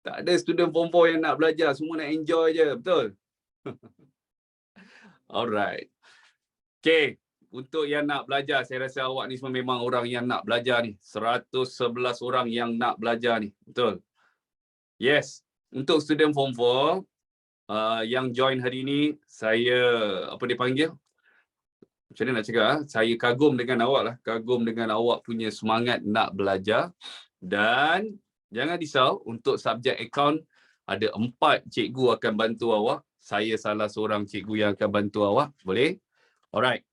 Tak ada student form 4 yang nak belajar, semua nak enjoy je, betul? Alright. Okay, untuk yang nak belajar, saya rasa awak ni semua memang orang yang nak belajar ni. 111 orang yang nak belajar ni, betul? Yes, untuk student form 4 yang join hari ni, saya, apa dia panggil? Macam mana nak cakap? Saya kagum dengan awak lah. Kagum dengan awak punya semangat nak belajar. Dan jangan risau, untuk subjek akaun, ada 4 cikgu akan bantu awak. Saya salah seorang cikgu yang akan bantu awak. Boleh? Alright.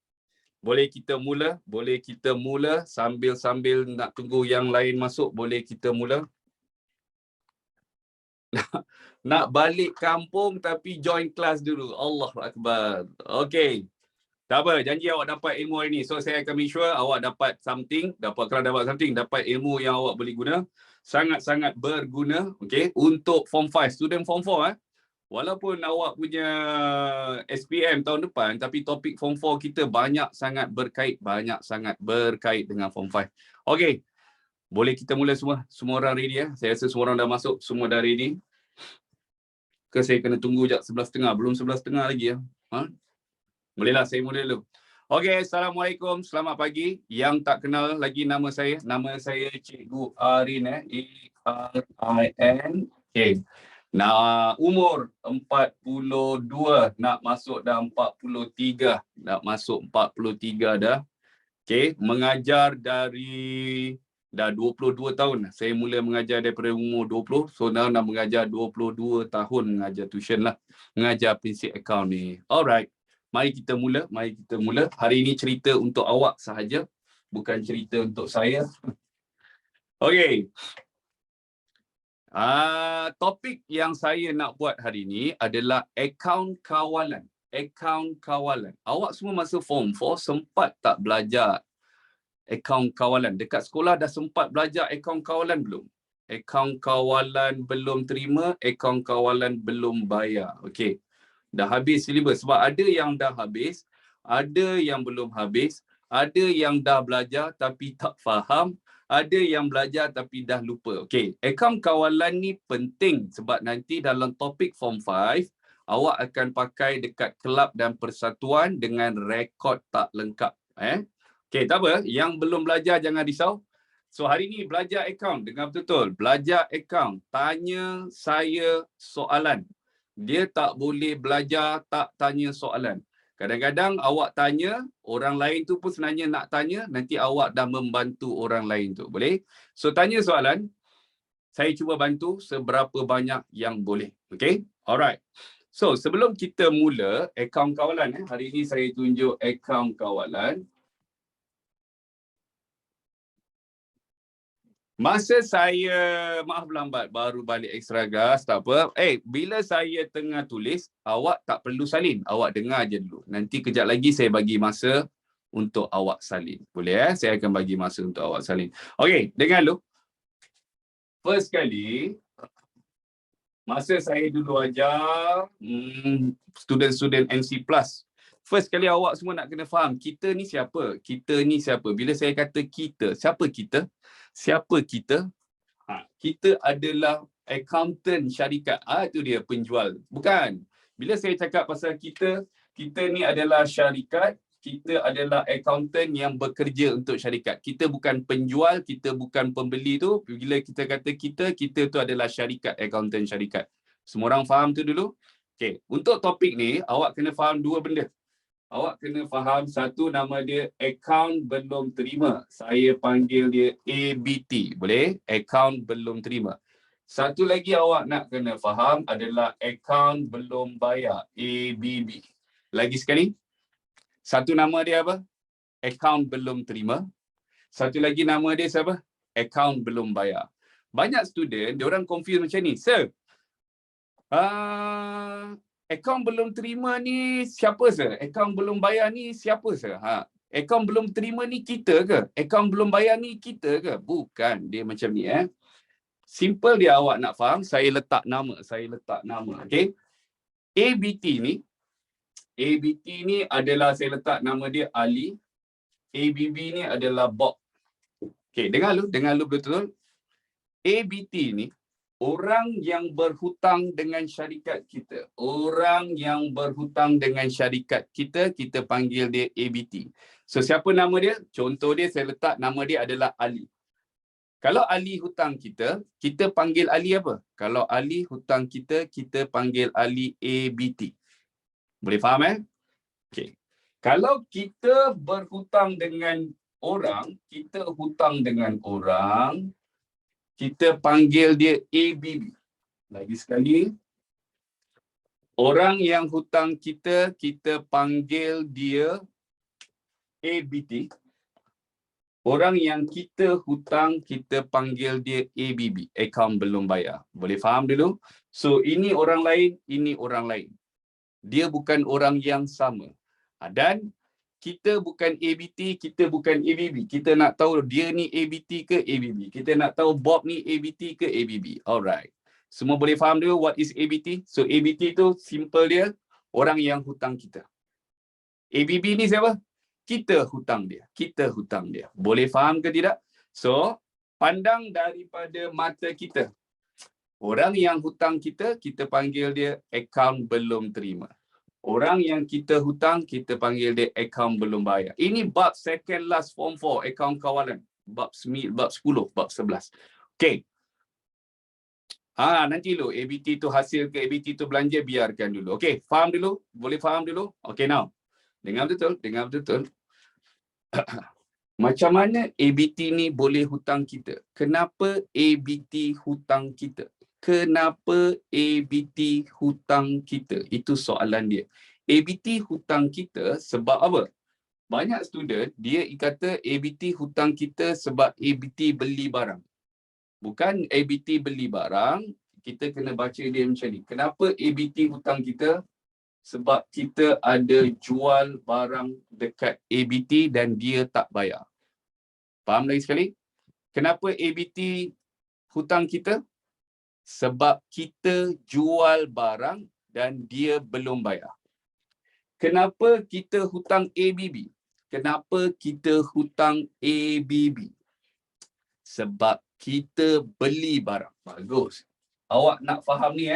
Boleh kita mula? Boleh kita mula sambil-sambil nak tunggu yang lain masuk? Boleh kita mula? Nak balik kampung tapi join kelas dulu. Allahu Akbar. Okay. Tak apa, janji awak dapat ilmu hari ni. So, saya akan make sure awak dapat something. Kalau dapat something, dapat ilmu yang awak boleh guna. Sangat-sangat berguna. Okay. Untuk Form 5, student Form 4. Walaupun awak punya SPM tahun depan, tapi topik Form 4 kita banyak sangat berkait dengan Form 5. Okay. Boleh kita mula semua? Semua orang ready ya? Saya rasa semua orang dah masuk. Semua dah ready. Ke saya kena tunggu sekejap 11.30? Belum 11.30 lagi ya? Bolehlah, saya mula dulu. Okey, Assalamualaikum. Selamat pagi. Yang tak kenal lagi nama saya Cikgu Arin. A-R-I-N. Okey. Nah, umur 42, nak masuk dah 43. Nak masuk 43 dah. Okey, mengajar dari dah 22 tahun. Saya mula mengajar daripada umur 20. So, dah mengajar 22 tahun mengajar tuition lah. Mengajar prinsip akaun ni. Alright. Mari kita mula. Hari ini cerita untuk awak sahaja. Bukan cerita untuk saya. Okey. Topik yang saya nak buat hari ini adalah akaun kawalan. Akaun kawalan. Awak semua masa Form 4 sempat tak belajar akaun kawalan? Dekat sekolah dah sempat belajar akaun kawalan belum? Akaun kawalan belum terima, akaun kawalan belum bayar. Okey. Dah habis silibus. Sebab ada yang dah habis, ada yang belum habis, ada yang dah belajar tapi tak faham, ada yang belajar tapi dah lupa. Okey, akaun kawalan ni penting sebab nanti dalam topik Form 5, awak akan pakai dekat kelab dan persatuan dengan rekod tak lengkap. Okey, tak apa. Yang belum belajar jangan risau. So, hari ni belajar akaun. Dengar betul-betul. Belajar akaun. Tanya saya soalan. Dia tak boleh belajar tak tanya soalan. Kadang-kadang awak tanya, orang lain tu pun sebenarnya nak tanya, nanti awak dah membantu orang lain tu. Boleh? So, tanya soalan. Saya cuba bantu seberapa banyak yang boleh. Okay? Alright. So, sebelum kita mula akaun kawalan, hari ini saya tunjuk akaun kawalan. Masa saya, maaf lambat, baru balik extra gas, tak apa. Bila saya tengah tulis, awak tak perlu salin. Awak dengar je dulu. Nanti kejap lagi saya bagi masa untuk awak salin. Boleh Saya akan bagi masa untuk awak salin. Okey, dengar dulu. First kali, masa saya dulu ajar student-student MC+. First kali awak semua nak kena faham, kita ni siapa? Kita ni siapa? Bila saya kata kita, siapa kita? Siapa kita? Kita adalah accountant syarikat. Itu dia penjual. Bukan. Bila saya cakap pasal kita ni adalah syarikat, kita adalah accountant yang bekerja untuk syarikat. Kita bukan penjual, kita bukan pembeli tu. Bila kita kata kita tu adalah syarikat, accountant syarikat. Semua orang faham tu dulu? Okey, untuk topik ni, awak kena faham dua benda. Awak kena faham, satu nama dia akaun belum terima. Saya panggil dia ABT. Boleh? Akaun belum terima. Satu lagi awak nak kena faham adalah akaun belum bayar. ABB. Lagi sekali. Satu nama dia apa? Akaun belum terima. Satu lagi nama dia siapa? Akaun belum bayar. Banyak student, dia orang confuse macam ni. Sir, akaun belum terima ni siapa sir? Akaun belum bayar ni siapa sir? Akaun belum terima ni kita ke? Akaun belum bayar ni kita ke? Bukan, dia macam ni Simple dia awak nak faham, saya letak nama. Okey. ABT ni adalah saya letak nama dia Ali. ABB ni adalah Bob. Okey, dengar lu betul-betul. ABT ni orang yang berhutang dengan syarikat kita. Orang yang berhutang dengan syarikat kita, kita panggil dia ABT. So, siapa nama dia? Contoh dia, saya letak nama dia adalah Ali. Kalau Ali hutang kita, kita panggil Ali apa? Kalau Ali hutang kita, kita panggil Ali ABT. Boleh faham Okey. Kalau kita berhutang dengan orang, kita hutang dengan orang, kita panggil dia ABB. Lagi sekali, orang yang hutang kita, kita panggil dia ABT. Orang yang kita hutang, kita panggil dia ABB. Akaun belum bayar. Boleh faham dulu? So, ini orang lain, ini orang lain. Dia bukan orang yang sama. Dan kita bukan ABT, kita bukan ABB. Kita nak tahu dia ni ABT ke ABB. Kita nak tahu Bob ni ABT ke ABB. Alright. Semua boleh faham dulu what is ABT? So ABT tu simple dia, orang yang hutang kita. ABB ni siapa? Kita hutang dia. Kita hutang dia. Boleh faham ke tidak? So, pandang daripada mata kita. Orang yang hutang kita, kita panggil dia akaun belum terima. Orang yang kita hutang, kita panggil dia akaun belum bayar. Ini bab second last form 4, akaun kawalan. Bab 10, bab 11. Okey. Nanti dulu, ABT tu hasil ke ABT tu belanja, biarkan dulu. Okey, faham dulu? Boleh faham dulu? Okey, now. Dengar betul. Macam mana ABT ni boleh hutang kita? Kenapa ABT hutang kita? Kenapa ABT hutang kita? Itu soalan dia. ABT hutang kita sebab apa? Banyak student, dia kata ABT hutang kita sebab ABT beli barang. Bukan ABT beli barang, kita kena baca dia macam ni. Kenapa ABT hutang kita? Sebab kita ada jual barang dekat ABT dan dia tak bayar. Faham lagi sekali? Kenapa ABT hutang kita? Sebab kita jual barang dan dia belum bayar. Kenapa kita hutang ABB? Kenapa kita hutang ABB? Sebab kita beli barang. Bagus. Awak nak faham ni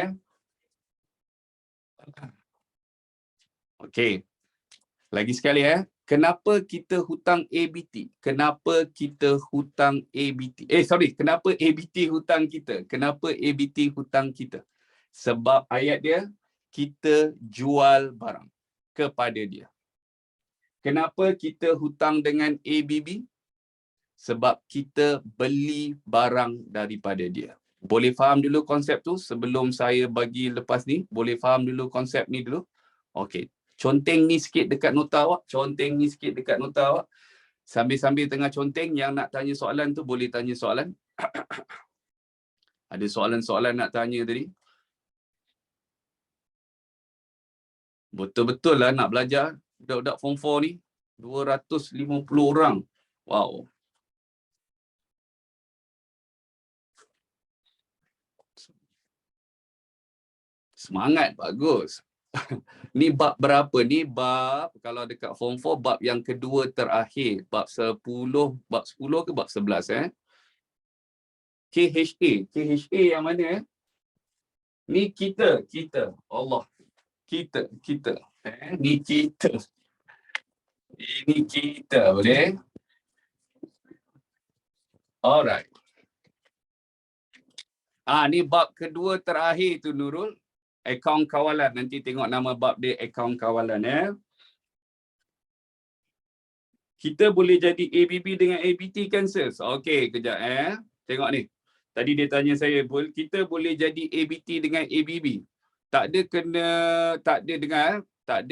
Okey. Lagi sekali Kenapa kita hutang ABT? Kenapa kita hutang ABT? Kenapa ABT hutang kita? Kenapa ABT hutang kita? Sebab ayat dia, kita jual barang kepada dia. Kenapa kita hutang dengan ABB? Sebab kita beli barang daripada dia. Boleh faham dulu konsep tu sebelum saya bagi lepas ni? Boleh faham dulu konsep ni dulu? Okey. Conteng ni sikit dekat nota awak. Sambil-sambil tengah conteng, yang nak tanya soalan tu boleh tanya soalan. Ada soalan-soalan nak tanya tadi? Betul-betul lah nak belajar. Budak-budak form 4 ni. 250 orang. Wow. Semangat, bagus. Ni bab berapa? Ni bab, kalau dekat form 4, bab yang kedua terakhir. Bab 10 ke bab 11 KHA yang mana Ni kita. Allah. Kita. Ni kita. Ini kita, boleh? Alright. Ni bab kedua terakhir tu Nurul. Akaun kawalan. Nanti tengok nama bab dia, akaun kawalan Kita boleh jadi ABB dengan ABT kan, sis? Okey, kejap Tengok ni. Tadi dia tanya saya, kita boleh jadi ABT dengan ABB. Tak ada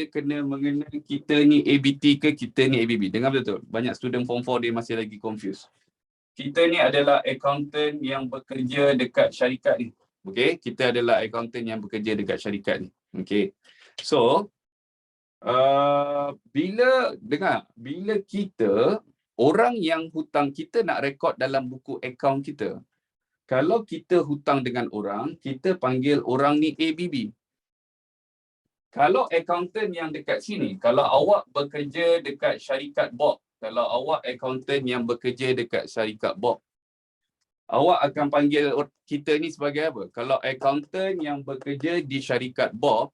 kena mengenai kita ni ABT ke kita ni ABB. Dengar betul. Banyak student form 4 dia masih lagi confused. Kita ni adalah accountant yang bekerja dekat syarikat ni. Okey, kita adalah accountant yang bekerja dekat syarikat ni. Okey. So, bila kita, orang yang hutang kita nak rekod dalam buku akaun kita. Kalau kita hutang dengan orang, kita panggil orang ni ABB. Kalau accountant yang dekat sini, kalau awak bekerja dekat syarikat Bob, kalau awak accountant yang bekerja dekat syarikat Bob, Awak akan panggil kita ni sebagai apa? Kalau accountant yang bekerja di syarikat BOP,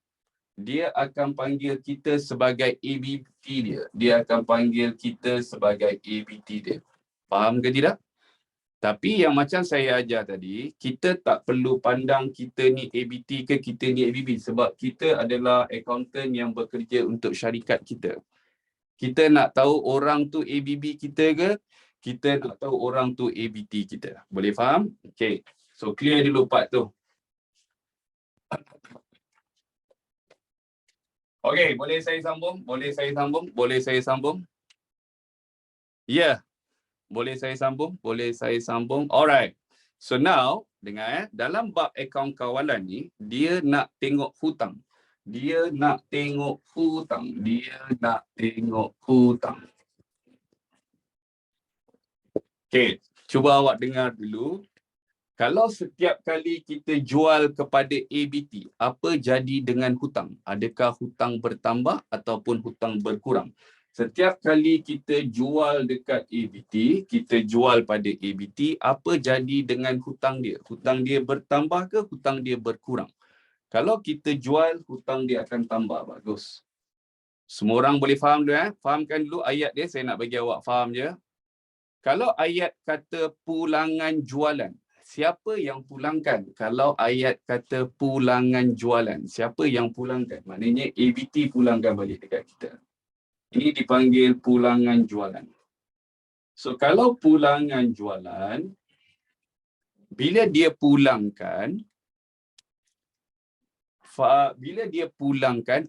dia akan panggil kita sebagai ABT dia. Dia akan panggil kita sebagai ABT dia. Faham ke tidak? Tapi yang macam saya ajar tadi, kita tak perlu pandang kita ni ABT ke kita ni ABB sebab kita adalah accountant yang bekerja untuk syarikat kita. Kita nak tahu orang tu ABB kita ke, kita nak tahu orang tu ABT kita. Boleh faham? Okay. So clear dulu part tu. Okay, boleh saya sambung? Boleh saya sambung? Boleh saya sambung? Ya. Yeah. Boleh saya sambung? Boleh saya sambung? Alright. So now, dengar dalam bab akaun kawalan ni, dia nak tengok hutang. Dia nak tengok hutang. Dia nak tengok hutang. Okay, cuba awak dengar dulu. Kalau setiap kali kita jual kepada ABT, apa jadi dengan hutang? Adakah hutang bertambah ataupun hutang berkurang? Setiap kali kita jual dekat ABT, kita jual pada ABT, apa jadi dengan hutang dia? Hutang dia bertambah ke hutang dia berkurang? Kalau kita jual, hutang dia akan tambah. Bagus. Semua orang boleh faham dulu Fahamkan dulu ayat dia, saya nak bagi awak faham je. Kalau ayat kata pulangan jualan, siapa yang pulangkan? Kalau ayat kata pulangan jualan, siapa yang pulangkan? Maknanya ABT pulangkan balik dekat kita. Ini dipanggil pulangan jualan. So kalau pulangan jualan, bila dia pulangkan,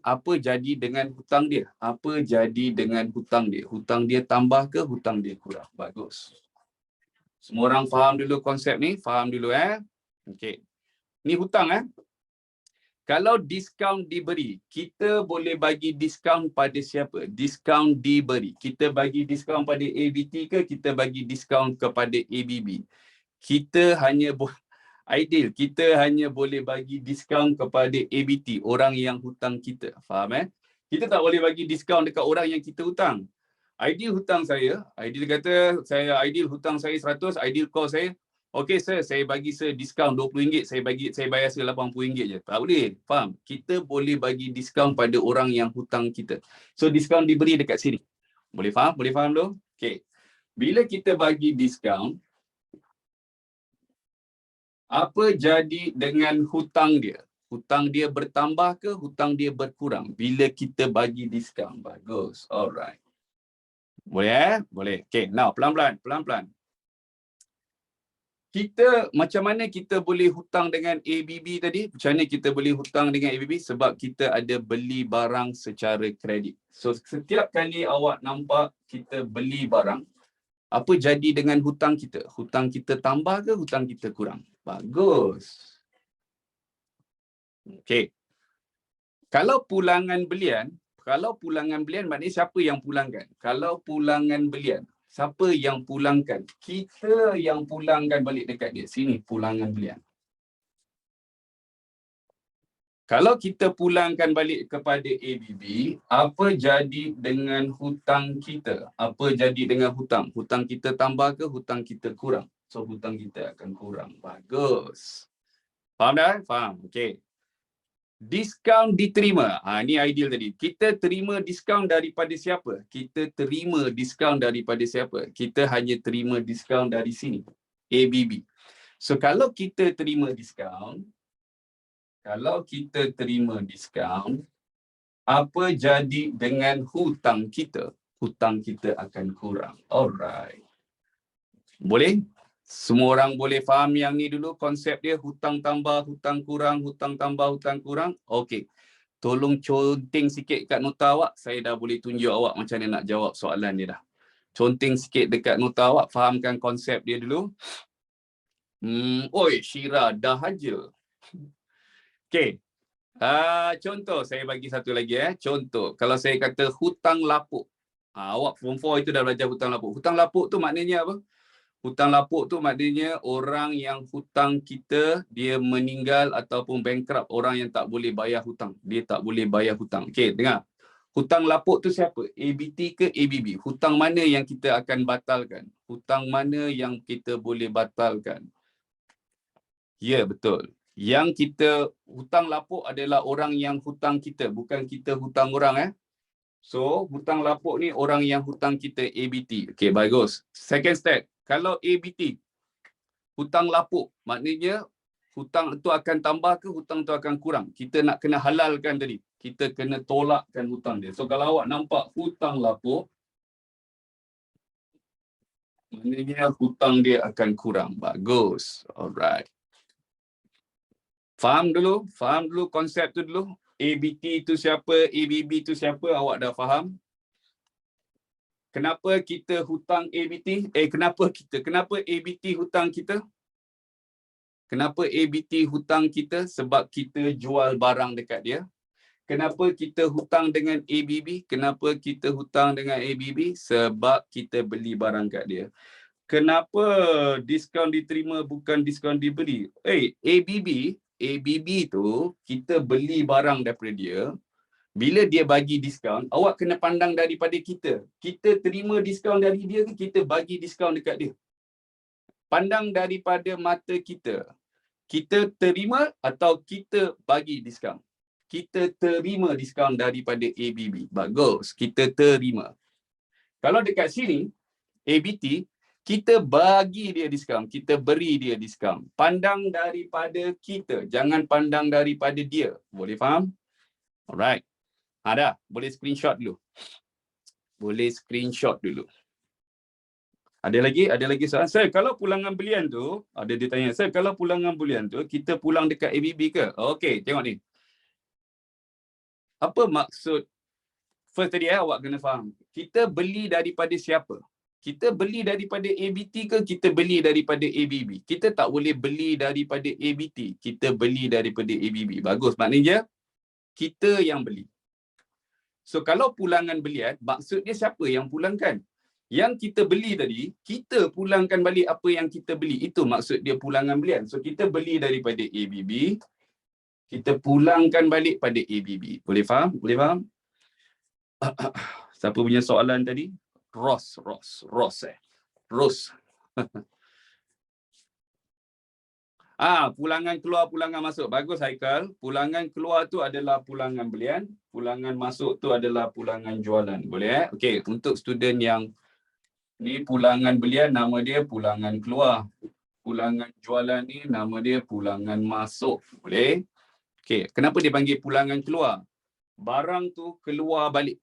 apa jadi dengan hutang dia? Apa jadi dengan hutang dia? Hutang dia tambah ke hutang dia kurang? Bagus. Semua orang faham dulu konsep ni? Faham dulu Okey. Ni hutang Kalau diskaun diberi, kita boleh bagi diskaun pada siapa? Diskaun diberi. Kita bagi diskaun pada ABT ke kita bagi diskaun kepada ABB? Kita hanya ideal, kita hanya boleh bagi diskaun kepada ABT, orang yang hutang kita. Faham Kita tak boleh bagi diskaun dekat orang yang kita hutang. Ideal hutang saya, ideal kata saya ideal hutang saya 100, ideal cost saya, okey sir, saya bagi sir diskaun RM20, saya bayar sir RM80 je. Tak boleh. Faham? Kita boleh bagi diskaun pada orang yang hutang kita. So diskaun diberi dekat sini. Boleh faham? Boleh faham dulu? Okey. Bila kita bagi diskaun, apa jadi dengan hutang dia? Hutang dia bertambah ke hutang dia berkurang bila kita bagi diskaun? Bagus. Alright. Boleh Boleh. Okay, now pelan-pelan. Kita, macam mana kita boleh hutang dengan ABB tadi? Macam mana kita boleh hutang dengan ABB? Sebab kita ada beli barang secara kredit. So, setiap kali awak nampak kita beli barang, apa jadi dengan hutang kita? Hutang kita tambah ke hutang kita kurang? Bagus. Okay. Kalau pulangan belian maknanya siapa yang pulangkan? Kalau pulangan belian, siapa yang pulangkan? Kita yang pulangkan balik dekat dia. Sini pulangan belian. Kalau kita pulangkan balik kepada ABB, apa jadi dengan hutang kita? Apa jadi dengan hutang? Hutang kita tambah ke hutang kita kurang? So hutang kita akan kurang. Bagus. Faham dah? Faham. Okey. Diskaun diterima. Ini ideal tadi. Kita terima diskaun daripada siapa? Kita terima diskaun daripada siapa? Kita hanya terima diskaun dari sini. ABB. So kalau kita terima diskaun, apa jadi dengan hutang kita? Hutang kita akan kurang. Alright. Boleh? Semua orang boleh faham yang ni dulu konsep dia, hutang tambah, hutang kurang, hutang tambah, hutang kurang. Okey. Tolong conteng sikit kat nota awak, saya dah boleh tunjuk awak macam mana nak jawab soalan dia dah. Conteng sikit dekat nota awak, fahamkan konsep dia dulu. Oi, Syira dah aja. Okey. Contoh saya bagi satu lagi Contoh, kalau saya kata hutang lapuk. Awak form 4 itu dah belajar hutang lapuk. Hutang lapuk tu maknanya apa? Hutang lapuk tu maknanya orang yang hutang kita, dia meninggal ataupun bankrupt, orang yang tak boleh bayar hutang. Dia tak boleh bayar hutang. Okey, dengar. Hutang lapuk tu siapa? ABT ke ABB? Hutang mana yang kita akan batalkan? Hutang mana yang kita boleh batalkan? Ya, betul. Yang kita hutang lapuk adalah orang yang hutang kita, bukan kita hutang orang So, hutang lapuk ni orang yang hutang kita ABT. Okey, bagus. Second step, kalau ABT, hutang lapuk, maknanya hutang tu akan tambah ke hutang tu akan kurang? Kita nak kena halalkan tadi. Kita kena tolakkan hutang dia. So, kalau awak nampak hutang lapuk, maknanya hutang dia akan kurang. Bagus. Alright. Faham dulu konsep tu dulu. ABT tu siapa, ABB tu siapa, awak dah faham? Kenapa kita hutang ABT? Kenapa ABT hutang kita? Kenapa ABT hutang kita? Sebab kita jual barang dekat dia. Kenapa kita hutang dengan ABB? Kenapa kita hutang dengan ABB? Sebab kita beli barang kat dia. Kenapa diskaun diterima bukan diskaun diberi? ABB tu kita beli barang daripada dia. Bila dia bagi diskaun, awak kena pandang daripada kita. Kita terima diskaun dari dia ke kita bagi diskaun dekat dia? Pandang daripada mata kita. Kita terima atau kita bagi diskaun? Kita terima diskaun daripada ABB. Bagus, kita terima. Kalau dekat sini, ABT, kita bagi dia diskaun, kita beri dia diskaun. Pandang daripada kita, jangan pandang daripada dia. Boleh faham? Alright. Dah, boleh screenshot dulu. Ada lagi soalan? Sir, kalau pulangan belian tu, ada dia tanya, sir, kalau pulangan belian tu, kita pulang dekat ABB ke? Okey, tengok ni. Apa maksud? First tadi awak kena faham. Kita beli daripada siapa? Kita beli daripada ABT ke kita beli daripada ABB? Kita tak boleh beli daripada ABT. Kita beli daripada ABB. Bagus, maknanya kita yang beli. So, kalau pulangan belian, maksud dia siapa yang pulangkan? Yang kita beli tadi, kita pulangkan balik apa yang kita beli. Itu maksud dia pulangan belian. So, kita beli daripada ABB, kita pulangkan balik pada ABB. Boleh faham? Siapa punya soalan tadi? Ros. Pulangan keluar, pulangan masuk. Bagus, Haikal. Pulangan keluar tu adalah pulangan belian. Pulangan masuk tu adalah pulangan jualan. Boleh Okey, untuk student yang ni pulangan belian, nama dia pulangan keluar. Pulangan jualan ni, nama dia pulangan masuk. Boleh? Okey, kenapa dia panggil pulangan keluar? Barang tu keluar balik.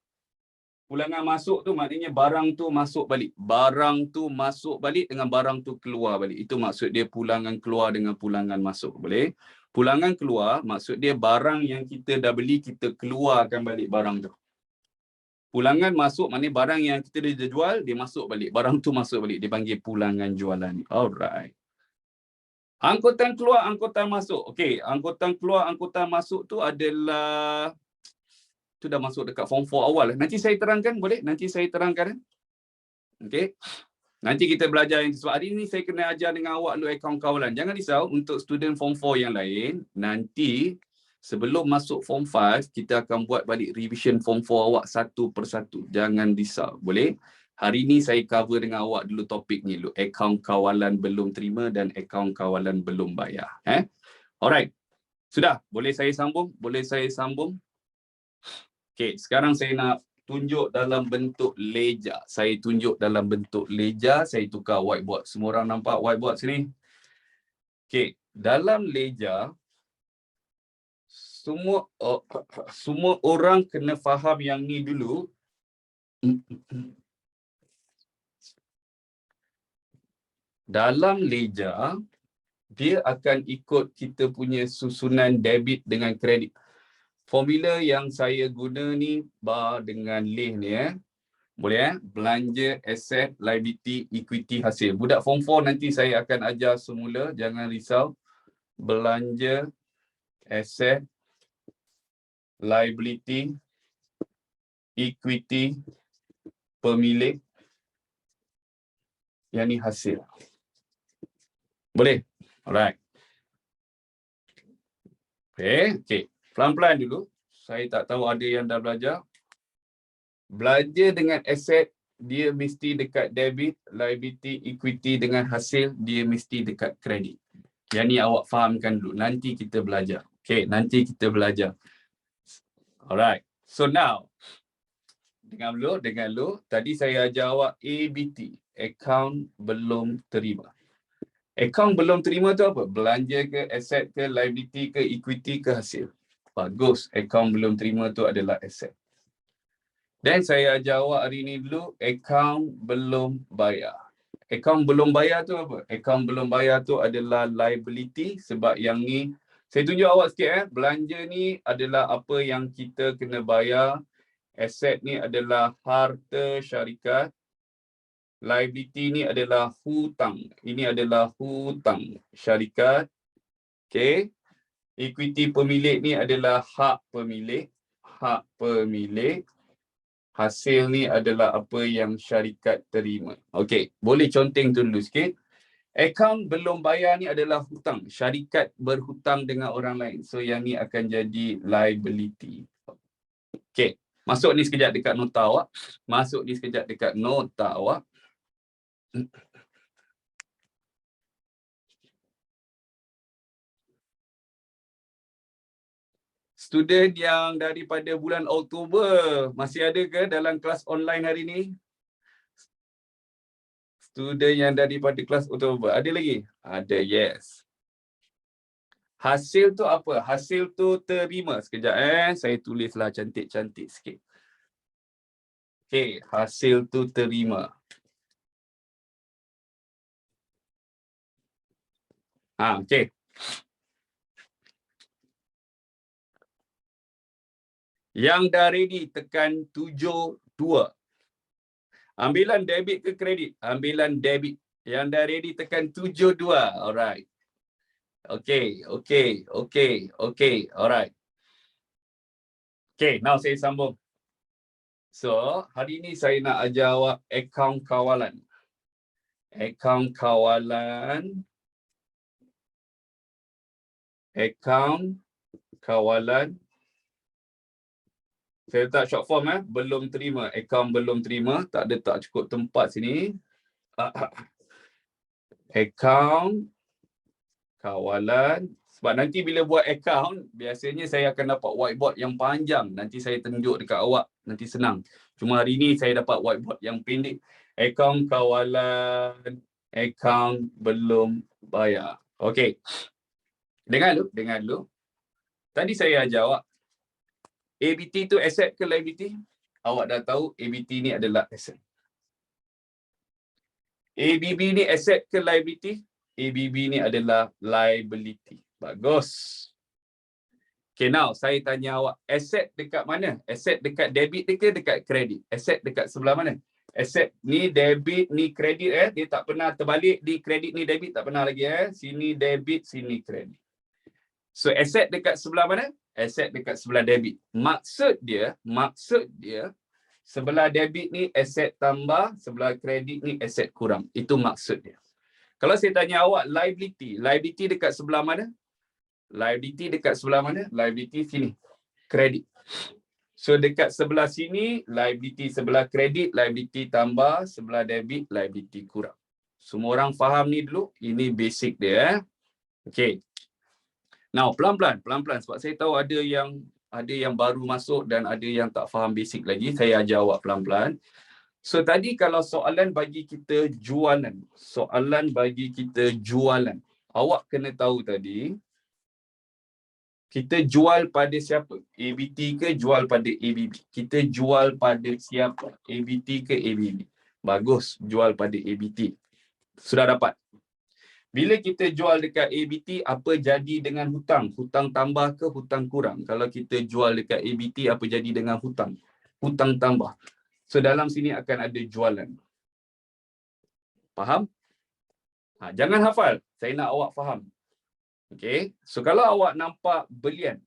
Pulangan masuk tu maknanya barang tu masuk balik. Barang tu masuk balik dengan barang tu keluar balik. Itu maksud dia pulangan keluar dengan pulangan masuk. Boleh? Pulangan keluar maksud dia barang yang kita dah beli, kita keluarkan balik barang tu. Pulangan masuk maknanya barang yang kita dah jual, dia masuk balik. Barang tu masuk balik. Dia panggil pulangan jualan. Alright. Angkutan keluar, angkutan masuk. Okey, angkutan keluar, angkutan masuk tu adalah tu dah masuk dekat form 4 awal. Nanti saya terangkan, boleh? Nanti saya terangkan. Okey. Nanti kita belajar yang sebab hari ni saya kena ajar dengan awak dulu akaun kawalan. Jangan risau untuk student form 4 yang lain, nanti sebelum masuk form 5 kita akan buat balik revision form 4 awak satu persatu. Jangan risau, boleh? Hari ni saya cover dengan awak dulu topik ni dulu. Akaun kawalan belum terima dan akaun kawalan belum bayar. Alright. Sudah, boleh saya sambung? Okey, sekarang saya nak tunjuk dalam bentuk leja. Saya tukar whiteboard. Semua orang nampak whiteboard sini? Okey, dalam leja, semua orang kena faham yang ni dulu. Dalam leja, dia akan ikut kita punya susunan debit dengan kredit. Formula yang saya guna ni bar dengan leh ni Boleh belanja, aset, liability, equity, hasil. Budak form 4 nanti saya akan ajar semula, jangan risau. Belanja, aset, liability, equity, pemilik, yang ni hasil. Boleh? Alright. Okay. Pelan-pelan dulu. Saya tak tahu ada yang dah belajar. Belanja dengan aset, dia mesti dekat debit, liability, equity dengan hasil, dia mesti dekat kredit. Yang ni awak fahamkan dulu. Nanti kita belajar. Okay, nanti kita belajar. Alright. So now, dengar dulu. Tadi saya ajar awak ABT. Account belum terima. Account belum terima tu apa? Belanja ke, aset ke, liability ke, equity ke, hasil. Bagus. Account belum terima tu adalah aset. Dan saya ajar awak hari ni dulu, account belum bayar. Account belum bayar tu apa? Account belum bayar tu adalah liability sebab yang ni, saya tunjuk awak sikit belanja ni adalah apa yang kita kena bayar. Aset ni adalah harta syarikat. Liability ni adalah hutang. Ini adalah hutang syarikat. Okay. Equity pemilik ni adalah hak pemilik. Hak pemilik. Hasil ni adalah apa yang syarikat terima. Okey, boleh conteng tu dulu sikit. Akaun belum bayar ni adalah hutang. Syarikat berhutang dengan orang lain. So yang ni akan jadi liability. Okey, masuk ni sekejap dekat nota awak. Student yang daripada bulan Oktober masih ada ke dalam kelas online hari ni? Student yang daripada kelas Oktober ada lagi? Ada, yes. Hasil tu apa? Hasil tu terima. Sekejap saya tulislah cantik-cantik sikit. Okey, hasil tu terima. Okey. Yang dah ready tekan 72. Ambilan debit ke kredit? Ambilan debit. Yang dah ready tekan 72. Alright. Okay. Alright. Okay, now saya sambung. So, hari ni saya nak ajar awak akaun kawalan. Akaun kawalan. Akaun kawalan. Saya letak short form belum terima. Akaun belum terima. Tak ada tak cukup tempat sini. Akaun kawalan. Sebab nanti bila buat akaun, biasanya saya akan dapat whiteboard yang panjang. Nanti saya tunjuk dekat awak. Nanti senang. Cuma hari ni saya dapat whiteboard yang pendek. Akaun kawalan. Akaun belum bayar. Okey. Dengar dulu. Tadi saya ajar awak. ABT tu aset ke liability? Awak dah tahu ABT ni adalah aset. ABB ni aset ke liability? ABB ni adalah liability. Bagus. Okay, now saya tanya awak, aset dekat mana? Aset dekat debit ke dekat kredit? Aset dekat sebelah mana? Aset ni debit, ni kredit dia tak pernah terbalik, di kredit ni debit tak pernah lagi Sini debit, sini kredit. So aset dekat sebelah mana? Aset dekat sebelah debit. Maksud dia sebelah debit ni aset tambah, sebelah kredit ni aset kurang. Itu maksud dia. Kalau saya tanya awak liability dekat sebelah mana? Liability dekat sebelah mana? Liability sini. Kredit. So dekat sebelah sini, liability sebelah kredit, liability tambah, sebelah debit, liability kurang. Semua orang faham ni dulu? Ini basic dia. Okay. Now, pelan-pelan sebab saya tahu ada yang baru masuk dan ada yang tak faham basic lagi. Saya ajar awak pelan-pelan. So tadi kalau soalan bagi kita jualan. Awak kena tahu tadi kita jual pada siapa? ABT ke jual pada ABB? Kita jual pada siapa? ABT ke ABB? Bagus, jual pada ABT. Sudah dapat. Bila kita jual dekat ABT, apa jadi dengan hutang? Hutang tambah ke hutang kurang? Kalau kita jual dekat ABT, apa jadi dengan hutang? Hutang tambah. So dalam sini akan ada jualan. Faham? Jangan hafal. Saya nak awak faham. Okay. So kalau awak nampak belian,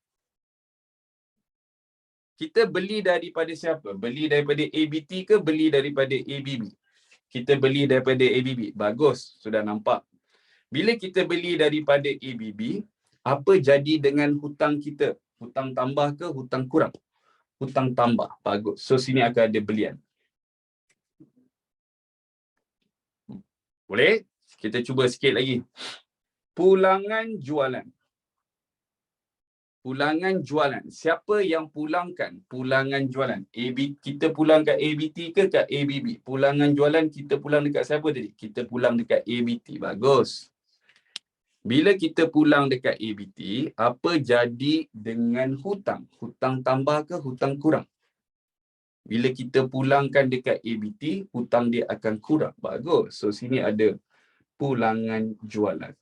kita beli daripada siapa? Beli daripada ABT ke beli daripada ABB? Kita beli daripada ABB. Bagus. Sudah nampak. Bila kita beli daripada ABB, apa jadi dengan hutang kita? Hutang tambah ke hutang kurang? Hutang tambah. Bagus. So sini akan ada belian. Boleh? Kita cuba sikit lagi. pulangan jualan. Pulangan jualan. Siapa yang pulangkan pulangan jualan? Kita pulang kat ABT ke kat ABB? Pulangan jualan kita pulang dekat siapa tadi? Kita pulang dekat ABT. Bagus. Bila kita pulang dekat ABT, apa jadi dengan hutang? Hutang tambah ke hutang kurang? Bila kita pulangkan dekat ABT, hutang dia akan kurang. Bagus. So, sini ada pulangan jualan.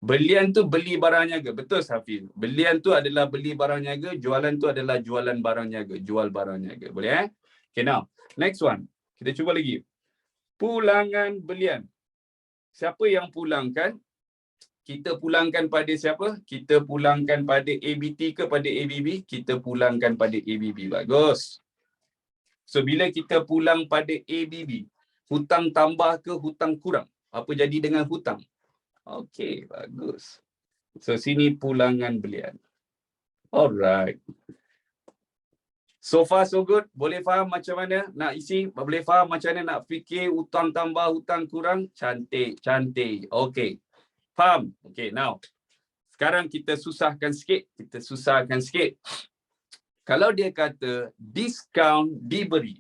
Belian tu beli barang niaga. Betul, Hafiz. Belian tu adalah beli barang niaga. Jualan tu adalah jualan barang niaga. Jual barang niaga. Boleh Okay, now. Next one. Kita cuba lagi. Pulangan belian. Siapa yang pulangkan? Kita pulangkan pada siapa? Kita pulangkan pada ABT ke pada ABB? Kita pulangkan pada ABB. Bagus. So, bila kita pulang pada ABB, hutang tambah ke hutang kurang? Apa jadi dengan hutang? Okey, bagus. So, sini pulangan belian. Alright. So far, so good. Boleh faham macam mana nak isi? Boleh faham macam mana nak fikir hutang tambah, hutang kurang? Cantik, cantik. Okey. Faham? Okey, now. Sekarang kita susahkan sikit. Kalau dia kata diskaun diberi.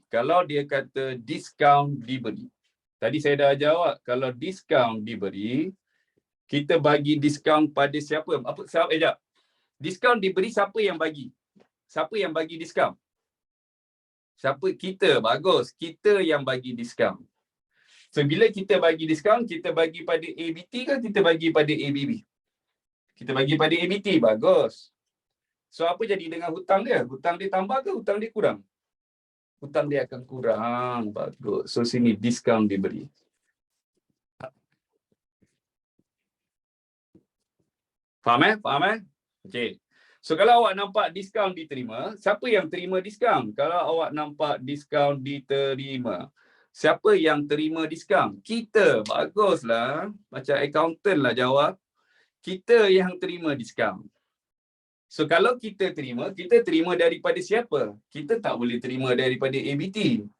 Tadi saya dah ajar awak. Kalau diskaun diberi, kita bagi diskaun pada siapa? Sekejap. Diskaun diberi, siapa yang bagi? Siapa yang bagi diskaun? Siapa? Kita. Bagus. Kita yang bagi diskaun. So, bila kita bagi diskaun, kita bagi pada ABT ke kita bagi pada ABB? Kita bagi pada ABT. Bagus. So, apa jadi dengan hutang dia? Hutang dia tambah ke hutang dia kurang? Hutang dia akan kurang. Bagus. So, sini diskaun diberi. Faham? Okey. So, kalau awak nampak diskaun diterima, siapa yang terima diskaun? Kalau awak nampak diskaun diterima, siapa yang terima diskaun? Kita. Baguslah. Macam accountant lah jawab. Kita yang terima diskaun. So, kalau kita terima daripada siapa? Kita tak boleh terima daripada ABT.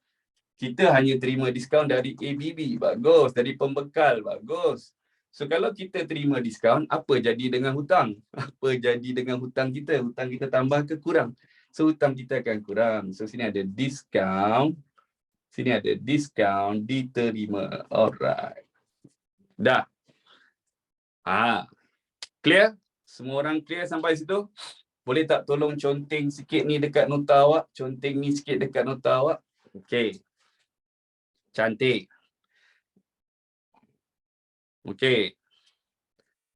Kita hanya terima diskaun dari ABB. Bagus. Dari pembekal. Bagus. So, kalau kita terima diskaun, apa jadi dengan hutang? Apa jadi dengan hutang kita? Hutang kita tambah ke kurang? So, hutang kita akan kurang. So, sini ada diskaun. Sini ada diskaun diterima. Alright. Dah. Clear? Semua orang clear sampai situ? Boleh tak tolong conteng sikit ni dekat nota awak? Conteng ni sikit dekat nota awak. Okey. Cantik. Okey.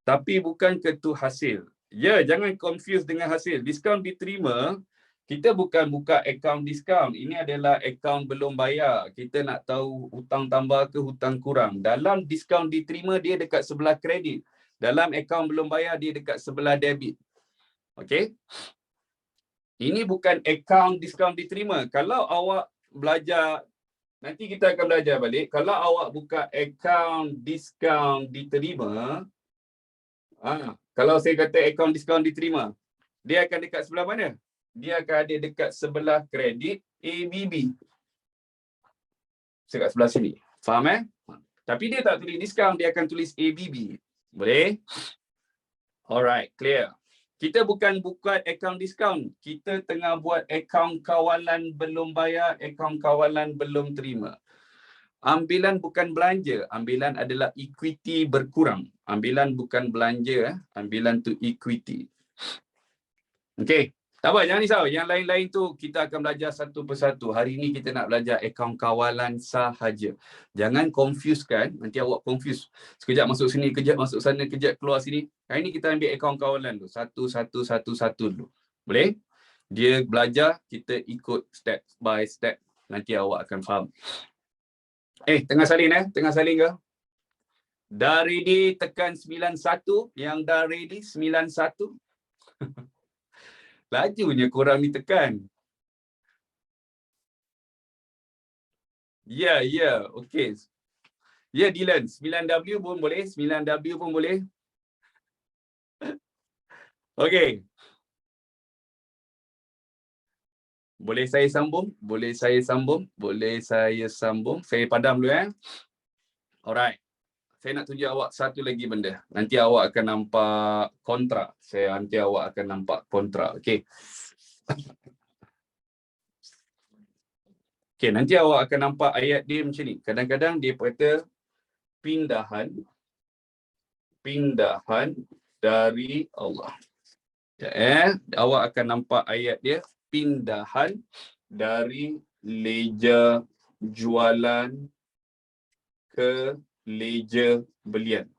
Tapi bukan tu hasil. Ya, jangan confuse dengan hasil. Diskaun diterima, kita bukan buka akaun diskaun. Ini adalah akaun belum bayar. Kita nak tahu hutang tambah ke hutang kurang. Dalam diskaun diterima, dia dekat sebelah kredit. Dalam akaun belum bayar, dia dekat sebelah debit. Okey? Ini bukan akaun diskaun diterima. Kalau awak belajar, nanti kita akan belajar balik. Kalau awak buka akaun diskaun diterima, kalau saya kata akaun diskaun diterima, dia akan dekat sebelah mana? Dia akan ada dekat sebelah kredit ABB. Dekat sebelah sini. Faham Tapi dia tak tulis diskaun, dia akan tulis ABB. Boleh? Alright, clear. Kita bukan buka akaun diskaun. Kita tengah buat akaun kawalan belum bayar, akaun kawalan belum terima. Ambilan bukan belanja. Ambilan adalah equity berkurang. Ambilan bukan belanja. Ambilan tu equity. Okey. Tak apa, jangan risau. Yang lain-lain tu kita akan belajar satu persatu. Hari ini kita nak belajar akaun kawalan sahaja. Jangan confusekan. Nanti awak confuse. Sekejap masuk sini, kejap masuk sana, kejap keluar sini. Hari ini kita ambil akaun kawalan tu. Satu dulu. Boleh? Dia belajar, kita ikut step by step. Nanti awak akan faham. Tengah salin Tengah salin ke? Dah ready tekan 91. Yang dah ready 91. Lajunya korang ni tekan. Ya. Okey. Ya, Dylan. 9W pun boleh. 9W pun boleh. Okey. Boleh saya sambung? Boleh saya sambung? Saya padam dulu Alright. Saya nak tunjuk awak satu lagi benda. Nanti awak akan nampak kontra. Nanti awak akan nampak kontra. Okey. Okey, nanti awak akan nampak ayat dia macam ni. Kadang-kadang dia kata pindahan dari Allah. Awak akan nampak ayat dia pindahan dari leja jualan ke leja belian.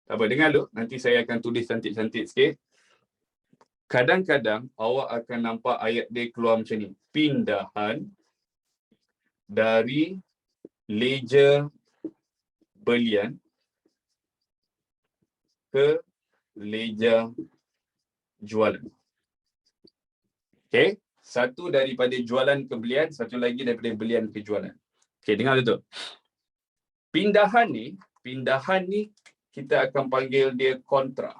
Apa dengar dulu, nanti saya akan tulis cantik-cantik sikit. Kadang-kadang awak akan nampak ayat dia keluar macam ni. Pindahan dari leja belian ke leja jualan. Okey, satu daripada jualan ke belian, satu lagi daripada belian ke jualan. Okey, dengar betul. Pindahan ni kita akan panggil dia kontra.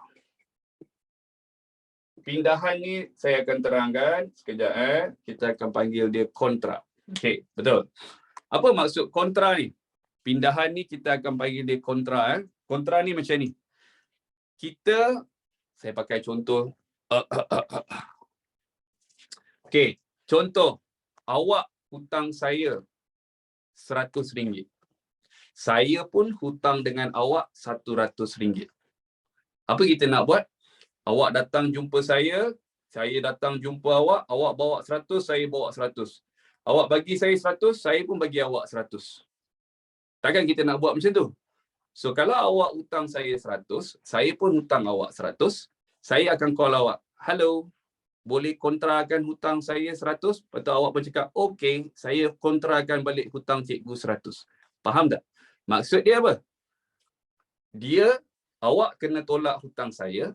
Pindahan ni saya akan terangkan sekejap kita akan panggil dia kontra. Okey, betul. Apa maksud kontra ni? Pindahan ni kita akan panggil dia kontra. Kontra ni macam ni. Saya pakai contoh. Okey, contoh. Awak hutang saya RM100. Saya pun hutang dengan awak RM100. Apa kita nak buat? Awak datang jumpa saya datang jumpa awak bawa 100, saya bawa 100. Awak bagi saya 100, saya pun bagi awak 100. Takkan kita nak buat macam tu? So kalau awak hutang saya 100, saya pun hutang awak 100, saya akan call awak. Hello, boleh kontrakan hutang saya 100? Lepas tu awak pun cakap, okey, saya kontrakan balik hutang cikgu 100. Faham tak? Maksud dia apa? Awak kena tolak hutang saya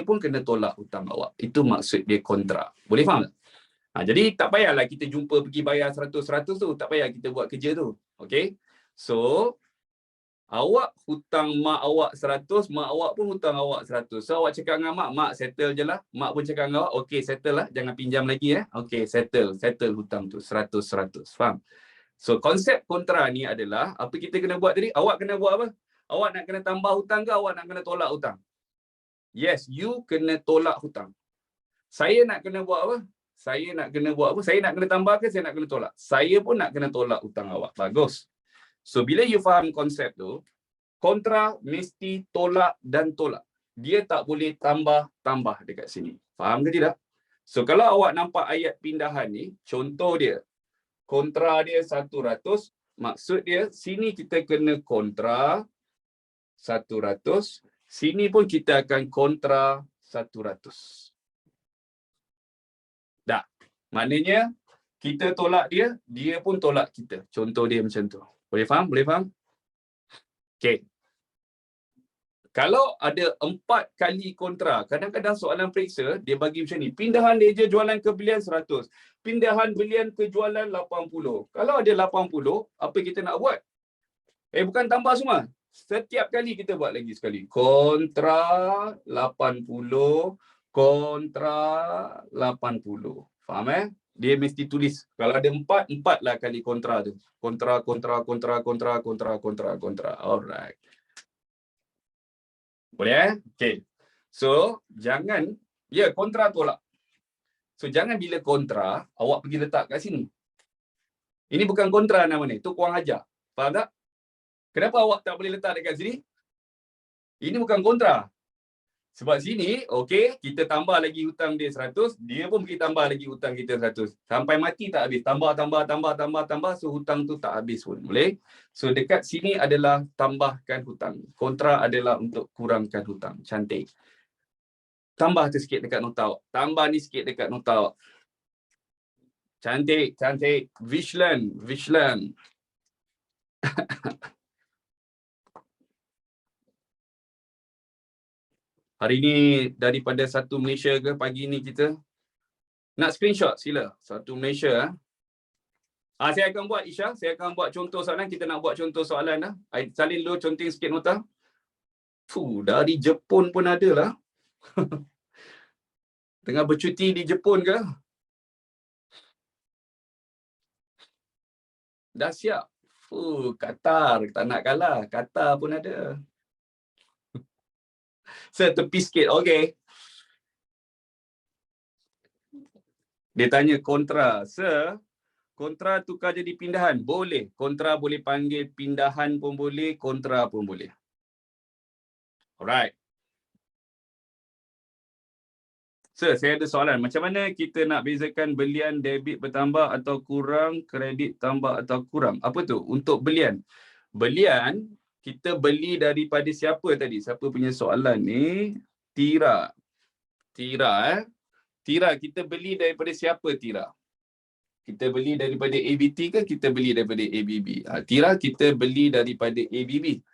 pun kena tolak hutang awak. Itu maksud dia kontra. Boleh faham tak? Jadi tak payahlah kita jumpa pergi bayar 100-100 tu. Tak payah kita buat kerja tu. Okay? So, awak hutang mak awak 100, mak awak pun hutang awak 100. So, awak cakap dengan mak settle je lah. Mak pun cakap dengan awak, okay, settle lah. Jangan pinjam lagi. Okay, settle hutang tu. 100-100. Faham? So, konsep kontra ni adalah, apa kita kena buat tadi? Awak kena buat apa? Awak nak kena tambah hutang ke awak nak kena tolak hutang? Yes, you kena tolak hutang. Saya nak kena buat apa? Saya nak kena tambah ke saya nak kena tolak? Saya pun nak kena tolak hutang awak. Bagus. So, bila you faham konsep tu, kontra mesti tolak dan tolak. Dia tak boleh tambah dekat sini. Faham ke tidak? So, kalau awak nampak ayat pindahan ni, contoh dia, kontra dia 100, maksud dia, sini kita kena kontra 100, sini pun kita akan kontra 100. Dah. Maknanya kita tolak dia, dia pun tolak kita. Contoh dia macam tu. Boleh faham? Okey. Kalau ada 4 kali kontra, kadang-kadang soalan periksa dia bagi macam ni. Pindahan leja jualan ke belian 100. Pindahan belian ke jualan 80. Kalau ada 80, apa kita nak buat? Bukan tambah semua. Setiap kali kita buat lagi sekali. Kontra 80, kontra 80. Faham Dia mesti tulis. Kalau ada 4 lah kali kontra tu. Kontra. Alright. Boleh Okay. So, jangan, kontra tolak. So, jangan bila kontra, awak pergi letak kat sini. Ini bukan kontra nama ni. Tu kurang ajar. Faham tak? Kenapa awak tak boleh letak dekat sini? Ini bukan kontra. Sebab sini, okey, kita tambah lagi hutang dia 100, dia pun pergi tambah lagi hutang kita 100. Sampai mati tak habis. Tambah. So, hutang tu tak habis pun. Boleh? So, dekat sini adalah tambahkan hutang. Kontra adalah untuk kurangkan hutang. Cantik. Tambah tu sikit dekat nota awak. Tambah ni sikit dekat nota awak. Cantik. Vigilant. Hari ni daripada Satu Malaysia ke pagi ni kita? Nak screenshot sila. Satu Malaysia. Saya akan buat Isha. Saya akan buat contoh soalan. Kita nak buat contoh soalan dah. Salin dulu conteng sikit nota. Dari Jepun pun ada lah. Tengah bercuti di Jepun ke? Dah siap. Qatar. Tak nak kalah. Qatar pun ada. Sir, tepi sikit. Okay. Dia tanya kontra. Sir, kontra tukar jadi pindahan? Boleh. Kontra boleh panggil pindahan pun boleh, kontra pun boleh. Alright. Sir, saya ada soalan. Macam mana kita nak bezakan belian debit bertambah atau kurang, kredit tambah atau kurang? Apa tu? Untuk belian. Belian, kita beli daripada siapa tadi? Siapa punya soalan ni? Tira. Tira, Tira, kita beli daripada siapa, Tira? Kita beli daripada ABT ke kita beli daripada ABB? Tira, kita beli daripada ABB.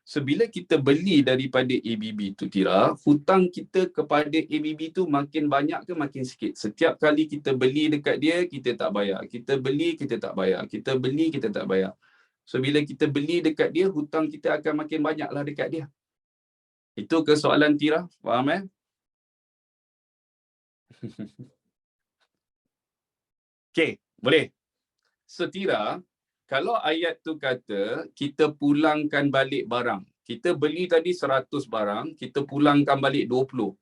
So, bila kita beli daripada ABB tu, Tira, hutang kita kepada ABB tu makin banyak ke makin sikit? Setiap kali kita beli dekat dia, kita tak bayar. Kita beli, kita tak bayar. Kita beli, kita tak bayar. So, bila kita beli dekat dia, hutang kita akan makin banyaklah dekat dia. Itu ke soalan Tira? Faham Okay, boleh. So, Tira, kalau ayat tu kata kita pulangkan balik barang. Kita beli tadi 100 barang, kita pulangkan balik 20.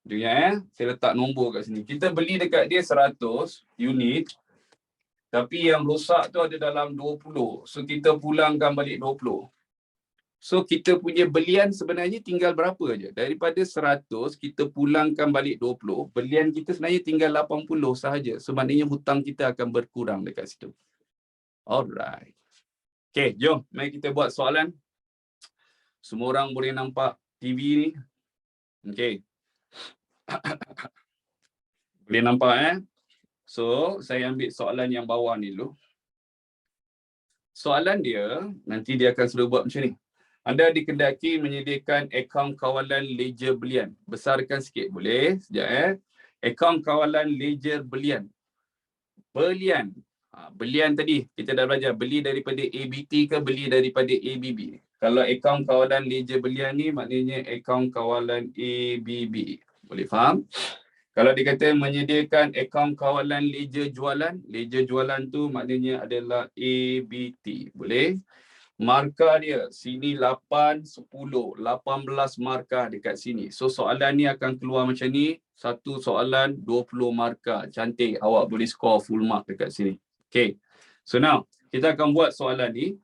Dia saya letak nombor kat sini. Kita beli dekat dia 100 unit, tapi yang rosak tu ada dalam 20. So kita pulangkan balik 20. So kita punya belian sebenarnya tinggal berapa aja? Daripada 100 kita pulangkan balik 20, belian kita sebenarnya tinggal 80 sahaja. So maknanya hutang kita akan berkurang dekat situ. Alright. Okay, jom. Mari kita buat soalan. Semua orang boleh nampak TV ni. Okay. Boleh nampak So, saya ambil soalan yang bawah ni dulu. Soalan dia, nanti dia akan suruh buat macam ni. Anda dikendaki menyediakan akaun kawalan ledger belian. Besarkan sikit, boleh? Sekejap Akaun kawalan ledger belian. Belian. Belian tadi, kita dah belajar. Beli daripada ABT ke beli daripada ABB? Kalau akaun kawalan ledger belian ni, maknanya akaun kawalan ABB. Boleh faham? Kalau dikata menyediakan akaun kawalan ledger jualan tu maknanya adalah ABT. Boleh? Markah dia, sini 8, 10, 18 markah dekat sini. So soalan ni akan keluar macam ni. Satu soalan, 20 markah. Cantik, awak boleh score full mark dekat sini. Okay. So now, kita akan buat soalan ni.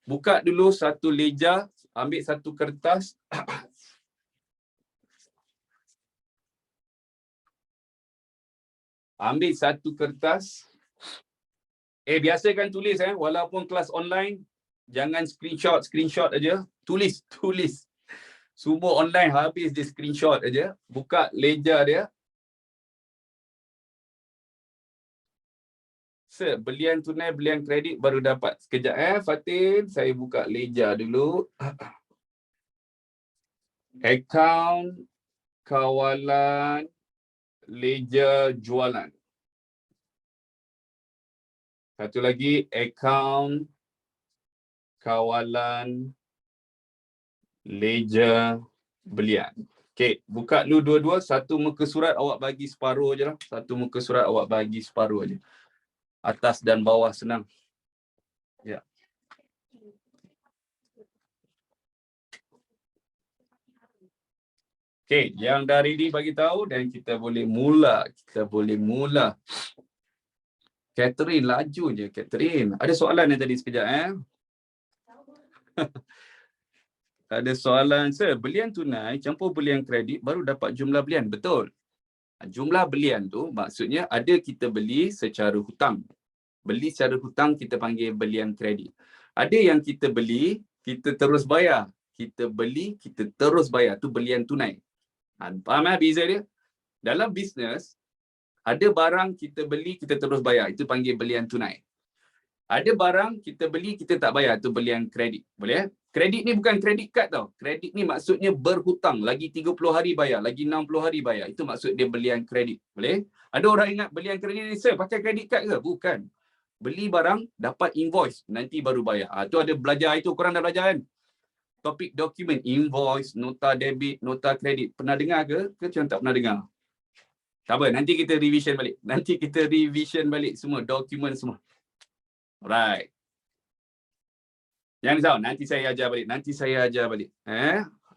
Buka dulu satu ledger, ambil satu kertas. Ambil satu kertas. Biasakan tulis walaupun kelas online, jangan screenshot aja. Tulis. Semua online habis di screenshot aja. Buka ledger dia. Sir, belian tunai, belian kredit baru dapat. Sekejap Fatin, saya buka ledger dulu. Akaun kawalan ledger jualan. Satu lagi, akaun kawalan ledger belian. Okay, buka dulu dua-dua. Satu muka surat awak bagi separuh je lah. Satu muka surat awak bagi separuh je. Atas dan bawah senang. Ya. Okay, yang dah ready bagi tahu dan kita boleh mula. Catherine, laju je Catherine. Ada soalan yang tadi sekejap Ada soalan, sir, belian tunai campur belian kredit baru dapat jumlah belian. Betul. Jumlah belian tu maksudnya ada kita beli secara hutang. Beli secara hutang kita panggil belian kredit. Ada yang kita beli, kita terus bayar. Kita beli, kita terus bayar. Tu belian tunai. Faham beza dia? Dalam bisnes, ada barang kita beli, kita terus bayar. Itu panggil belian tunai. Ada barang kita beli, kita tak bayar. Itu belian kredit. Boleh? Kredit ni bukan kredit kad tau. Kredit ni maksudnya berhutang. Lagi 30 hari bayar. Lagi 60 hari bayar. Itu maksud dia belian kredit. Boleh? Ada orang ingat belian kredit ni, sir, pakai kredit kad ke? Bukan. Beli barang, dapat invoice. Nanti baru bayar. Tu ada belajar itu. Korang dah belajar kan? Topik dokumen. Invoice, nota debit, nota kredit. Pernah dengar ke? Ke macam tak pernah dengar? Tak apa. Nanti kita revision balik semua. Dokumen semua. Alright. Jangan risau, nanti saya ajar balik.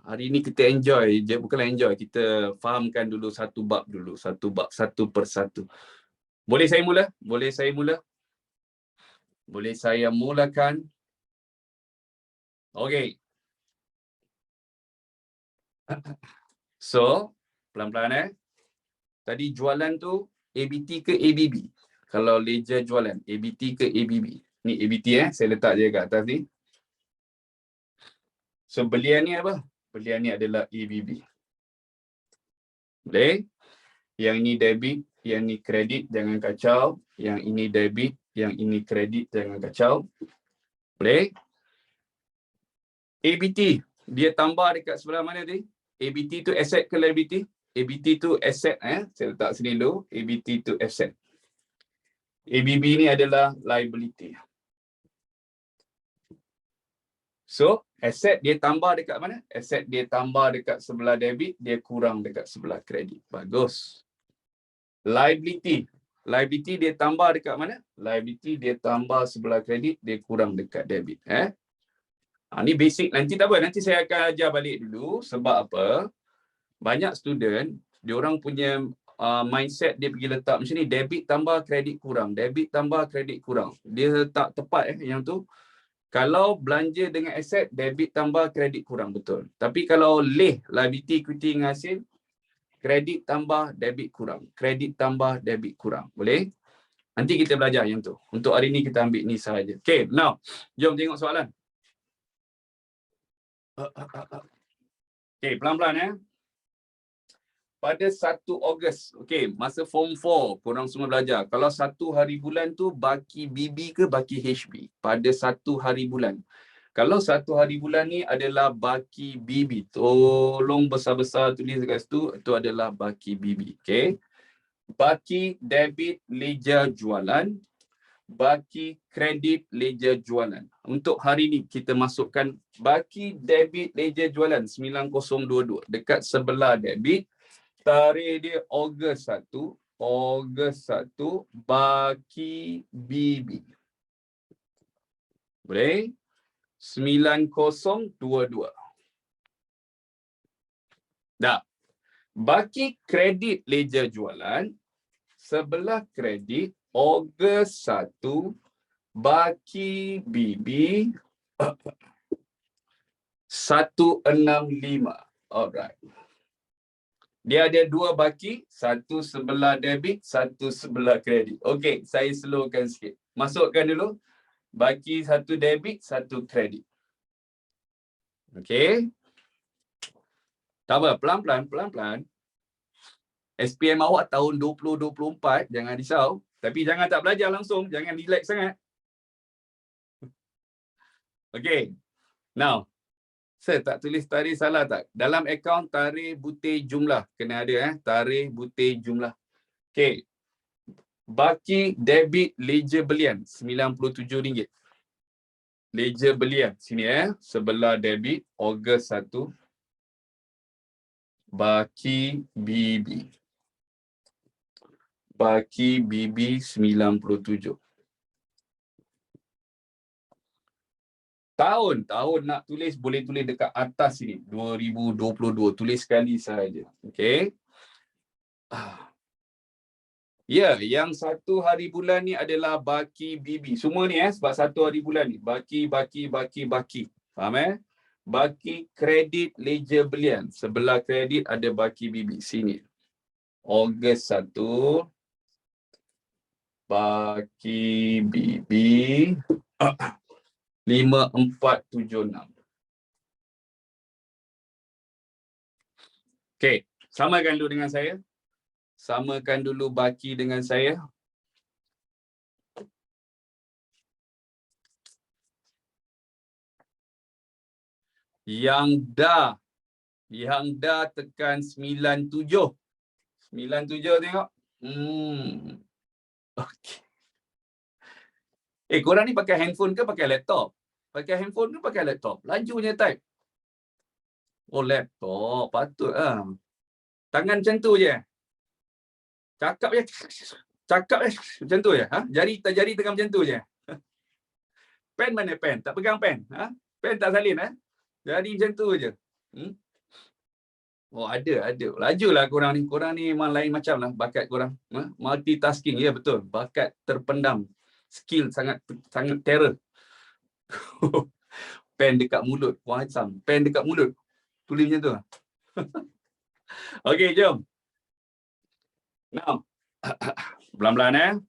Hari ni kita enjoy je, bukanlah enjoy. Kita fahamkan dulu satu bab dulu. Satu bab, satu persatu. Boleh saya mula? Boleh saya mulakan? Okey. So, pelan-pelan Tadi jualan tu ABT ke ABB? Kalau ledger jualan, ABT ke ABB? Ni ABT saya letak je kat atas ni. So, belian ni apa? Belian ni adalah ABB. Boleh? Yang ini debit, yang ini kredit, jangan kacau. Yang ini debit, yang ini kredit, jangan kacau. Boleh? ABT, dia tambah dekat sebelah mana tadi? ABT tu asset ke liability? ABT tu asset saya letak sini dulu. ABT tu asset. ABB ni adalah liability. So, asset dia tambah dekat mana? Asset dia tambah dekat sebelah debit, dia kurang dekat sebelah kredit. Bagus. Liability. Liability dia tambah dekat mana? Liability dia tambah sebelah kredit, dia kurang dekat debit. Ni basic. Nanti tak apa. Nanti saya akan ajar balik dulu. Sebab apa? Banyak student, diorang punya mindset dia pergi letak macam ni. Debit tambah kredit kurang. Debit tambah kredit kurang. Dia tak tepat yang tu. Kalau belanja dengan aset, debit tambah kredit kurang. Betul. Tapi kalau liability, equity dengan hasil, kredit tambah, debit kurang. Kredit tambah, debit kurang. Boleh? Nanti kita belajar yang tu. Untuk hari ni kita ambil ni sahaja. Okay, now. Jom tengok soalan. Okay, pelan-pelan Pada 1 Ogos, okay, masa form 4, korang semua belajar. Kalau 1 hari bulan tu baki BB ke baki HB? Pada 1 hari bulan. Kalau 1 hari bulan ni adalah baki BB. Tolong besar-besar tulis dekat situ. Itu adalah baki BB. Okay. Baki debit ledger jualan. Baki kredit ledger jualan. Untuk hari ni kita masukkan baki debit ledger jualan 9022. Dekat sebelah debit. Tarikh dia Ogos 1. Ogos 1 baki BB. Boleh? 9022. Dah. Baki kredit ledger jualan, sebelah kredit Ogos 1 baki BB 165. Alright. Dia ada 2 baki, satu sebelah debit, satu sebelah kredit. Okey, saya slowkan sikit. Masukkan dulu. Baki 1 debit, 1 kredit. Okey. Tak apa, pelan-pelan. SPM awak tahun 2024, jangan risau. Tapi jangan tak belajar langsung, jangan relax sangat. Okey. Now, saya tak tulis tarikh salah tak? Dalam akaun tarikh butir jumlah. Kena ada tarikh butir jumlah. Okey. Baki debit ledger belian RM97. Ledger belian. Sini sebelah debit Ogos 1. Baki BB. Baki BB 97. Tahun nak tulis boleh tulis dekat atas sini 2022, tulis sekali sahaja. Okey. Ya, yang 1 hari bulan ni adalah baki BB. Semua ni sebab 1 hari bulan ni baki. Faham Baki kredit ledger belian. Sebelah kredit ada baki BB sini. Ogos 1 baki BB 5476. Okey, samakan dulu dengan saya. Samakan dulu baki dengan saya. Yang dah tekan 97. 97 tengok. Okey. Korang ni pakai handphone ke pakai laptop? Pakai handphone ke pakai laptop? Lajunya type. Oh, laptop. Patutlah. Tangan macam tu je. Cakap je. Macam tu je. Jari tekan macam tu je. Pen mana pen? Tak pegang pen? Ha? Pen tak salin, Jadi macam tu je. Oh, ada. Lajulah korang ni. Korang ni memang lain macam lah bakat korang. Multitasking, ya betul. Bakat terpendam. Skill sangat terror. Pen dekat mulut. Wah, pen dekat mulut. Tulis macam tu. Okey, jom. Now. Pelan-pelan,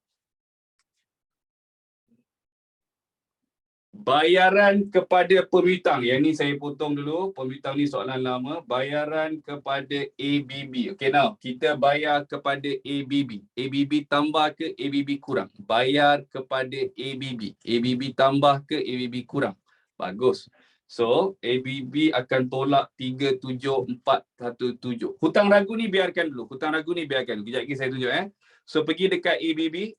Bayaran kepada pembitang. Yang ni saya potong dulu. Pembitang ni soalan lama. Bayaran kepada ABB. Okay, now. Kita bayar kepada ABB. ABB tambah ke ABB kurang? Bayar kepada ABB. ABB tambah ke ABB kurang? Bagus. So, ABB akan tolak 37417. Hutang ragu ni biarkan dulu. Kejap lagi saya tunjuk. So, pergi dekat ABB.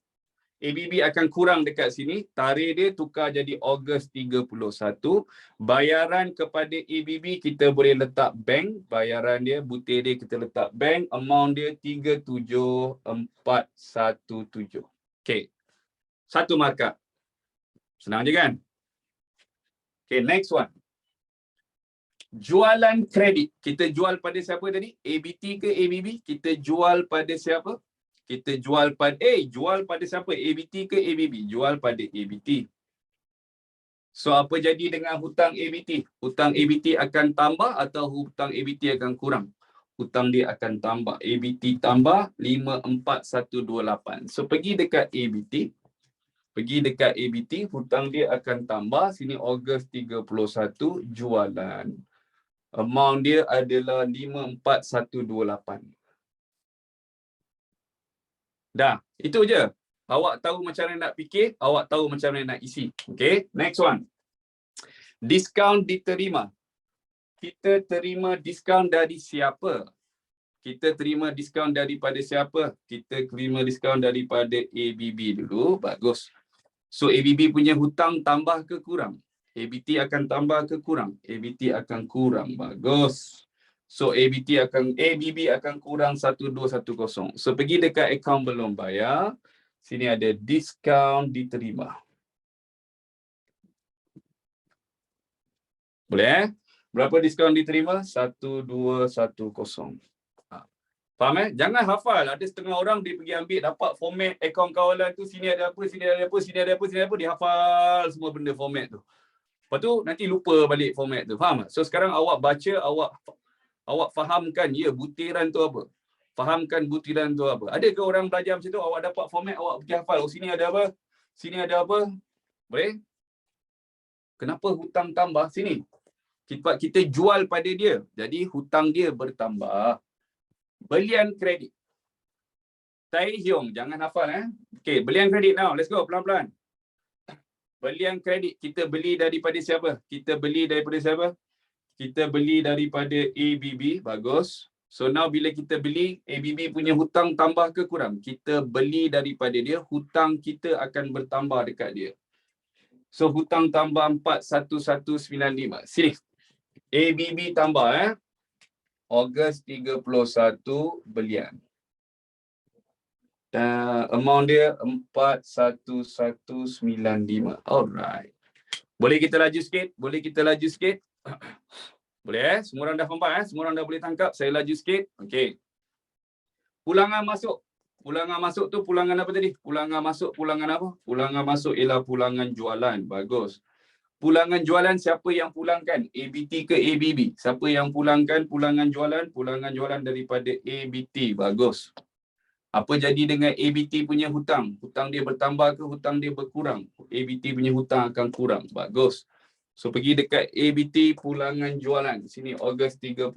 ABB akan kurang dekat sini. Tarikh dia tukar jadi Ogos 31. Bayaran kepada ABB kita boleh letak bank. Bayaran dia, butir dia kita letak bank. Amount dia 37417. Okay. Satu markah. Senang je kan? Okay, next one. Jualan kredit. Kita jual pada siapa tadi? ABT ke ABB? Kita jual pada siapa? Kita jual pada siapa? ABT ke ABB? Jual pada ABT. So, apa jadi dengan hutang ABT? Hutang ABT akan tambah atau hutang ABT akan kurang? Hutang dia akan tambah. ABT tambah 54128. So, pergi dekat ABT. Hutang dia akan tambah. Sini Ogos 31, jualan. Amount dia adalah 54128. Dah, itu je. Awak tahu macam mana nak fikir, awak tahu macam mana nak isi. Okay, next one. Diskaun diterima. Kita terima diskaun dari siapa? Kita terima diskaun daripada siapa? Kita terima diskaun daripada ABB dulu. Bagus. So, ABB punya hutang tambah ke kurang? ABT akan tambah ke kurang? ABT akan kurang. Bagus. So, ABB akan kurang 1210. So, pergi dekat akaun belum bayar. Sini ada diskaun diterima. Boleh? Berapa diskaun diterima? 1210. Faham Jangan hafal. Ada setengah orang dia pergi ambil dapat format akaun kawalan tu. Sini ada apa, sini ada apa, sini ada apa, sini ada apa. Dia hafal semua benda format tu. Lepas tu nanti lupa balik format tu. Faham? So, sekarang awak baca, awak fahamkan butiran tu apa. Fahamkan butiran tu apa. Ada ke orang belajar macam tu, awak dapat format, awak pergi hafal. Oh, sini ada apa? Sini ada apa? Boleh? Kenapa hutang tambah? Sini. Kita jual pada dia. Jadi, hutang dia bertambah. Belian kredit. Tai Hiong. Jangan hafal. Okay, belian kredit now. Let's go. Pelan-pelan. Belian kredit. Kita beli daripada siapa? Kita beli daripada siapa? Kita beli daripada ABB. Bagus. So, now bila kita beli, ABB punya hutang tambah ke kurang? Kita beli daripada dia, hutang kita akan bertambah dekat dia. So, hutang tambah 41195. Sini. ABB tambah, Ogos 31 belian. Amount dia 41195. Alright. Boleh kita laju sikit? Boleh Semua orang dah faham Semua orang dah boleh tangkap? Saya laju sikit. Okey. Pulangan masuk. Pulangan masuk tu pulangan apa tadi? Pulangan masuk apa? Pulangan masuk ialah pulangan jualan. Bagus. Pulangan jualan siapa yang pulangkan? ABT ke ABB? Siapa yang pulangkan pulangan jualan? Pulangan jualan daripada ABT. Bagus. Apa jadi dengan ABT punya hutang? Hutang dia bertambah ke hutang dia berkurang? ABT punya hutang akan kurang. Bagus. So, pergi dekat ABT pulangan jualan. Sini Ogos 31.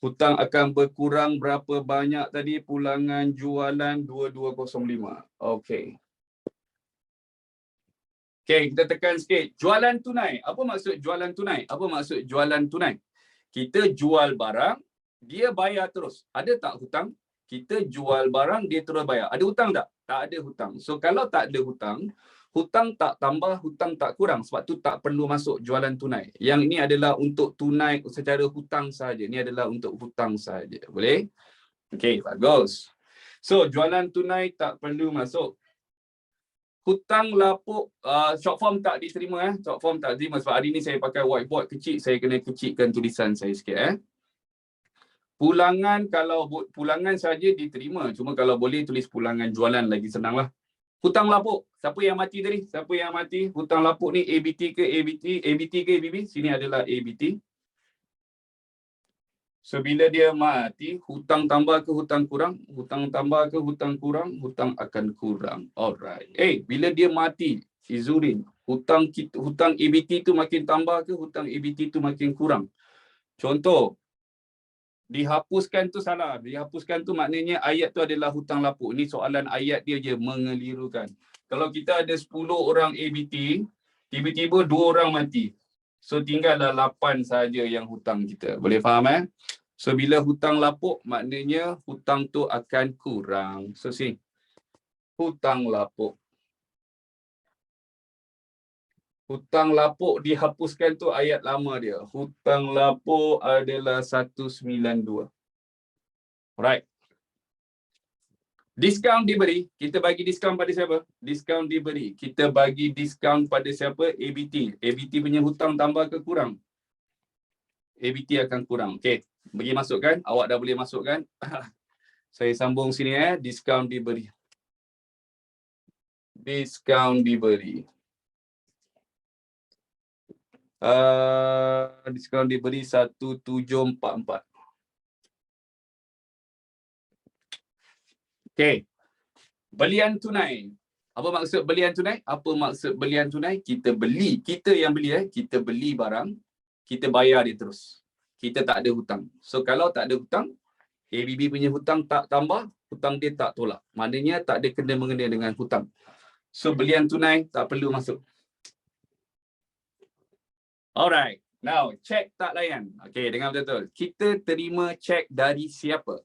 Hutang akan berkurang berapa banyak tadi? Pulangan jualan 2205. Okey. Okey, kita tekan sikit. Jualan tunai. Apa maksud jualan tunai? Apa maksud jualan tunai? Kita jual barang, dia bayar terus. Ada tak hutang? Kita jual barang, dia terus bayar. Ada hutang tak? Tak ada hutang. So, kalau tak ada hutang, hutang tak tambah, hutang tak kurang. Sebab tu tak perlu masuk jualan tunai. Yang ini adalah untuk tunai secara hutang sahaja. Ini adalah untuk hutang sahaja. Boleh? Okey, bagus. So, jualan tunai tak perlu masuk. hutang lapuk, short form tak diterima. Short form tak diterima sebab hari ni saya pakai whiteboard kecil, saya kena kecilkan tulisan saya sikit. Pulangan, kalau pulangan saja diterima, cuma kalau boleh tulis pulangan jualan lagi senang lah. Hutang lapuk, siapa yang mati tadi? Siapa yang mati? Hutang lapuk ni ABT ke ABT? ABT ke ABB? Sini adalah ABT. So bila dia mati, hutang tambah ke hutang kurang? Hutang tambah ke hutang kurang? Hutang akan kurang. Alright. Bila dia mati, Izurin, hutang ABT tu makin tambah ke hutang ABT tu makin kurang? Contoh, dihapuskan tu salah. Dihapuskan tu maknanya ayat tu adalah hutang lapuk. Ni soalan ayat dia je mengelirukan. Kalau kita ada 10 orang ABT, tiba-tiba 2 orang mati. So tinggallah 8 saja yang hutang kita. Boleh faham So bila hutang lapuk maknanya hutang tu akan kurang. So sini. Hutang lapuk. Hutang lapuk dihapuskan tu ayat lama dia. Hutang lapuk adalah 192. Alright. Diskaun diberi. Kita bagi diskaun pada siapa? Diskaun diberi. Kita bagi diskaun pada siapa? ABT. ABT punya hutang tambah ke kurang? ABT akan kurang. Okey. Bagi masukkan. Awak dah boleh masukkan. Saya sambung sini Diskaun diberi. Diskaun diberi. Diskaun diberi 1744. Okey. Belian tunai. Apa maksud belian tunai? Apa maksud belian tunai? Kita beli. Kita yang beli kita beli barang, kita bayar dia terus. Kita tak ada hutang. So kalau tak ada hutang, ABB punya hutang tak tambah, hutang dia tak tolak. Maknanya tak ada kena-mengena dengan hutang. So belian tunai tak perlu masuk. Alright. Now, cek tak layan. Okey, dengar betul-betul. Kita terima cek dari siapa?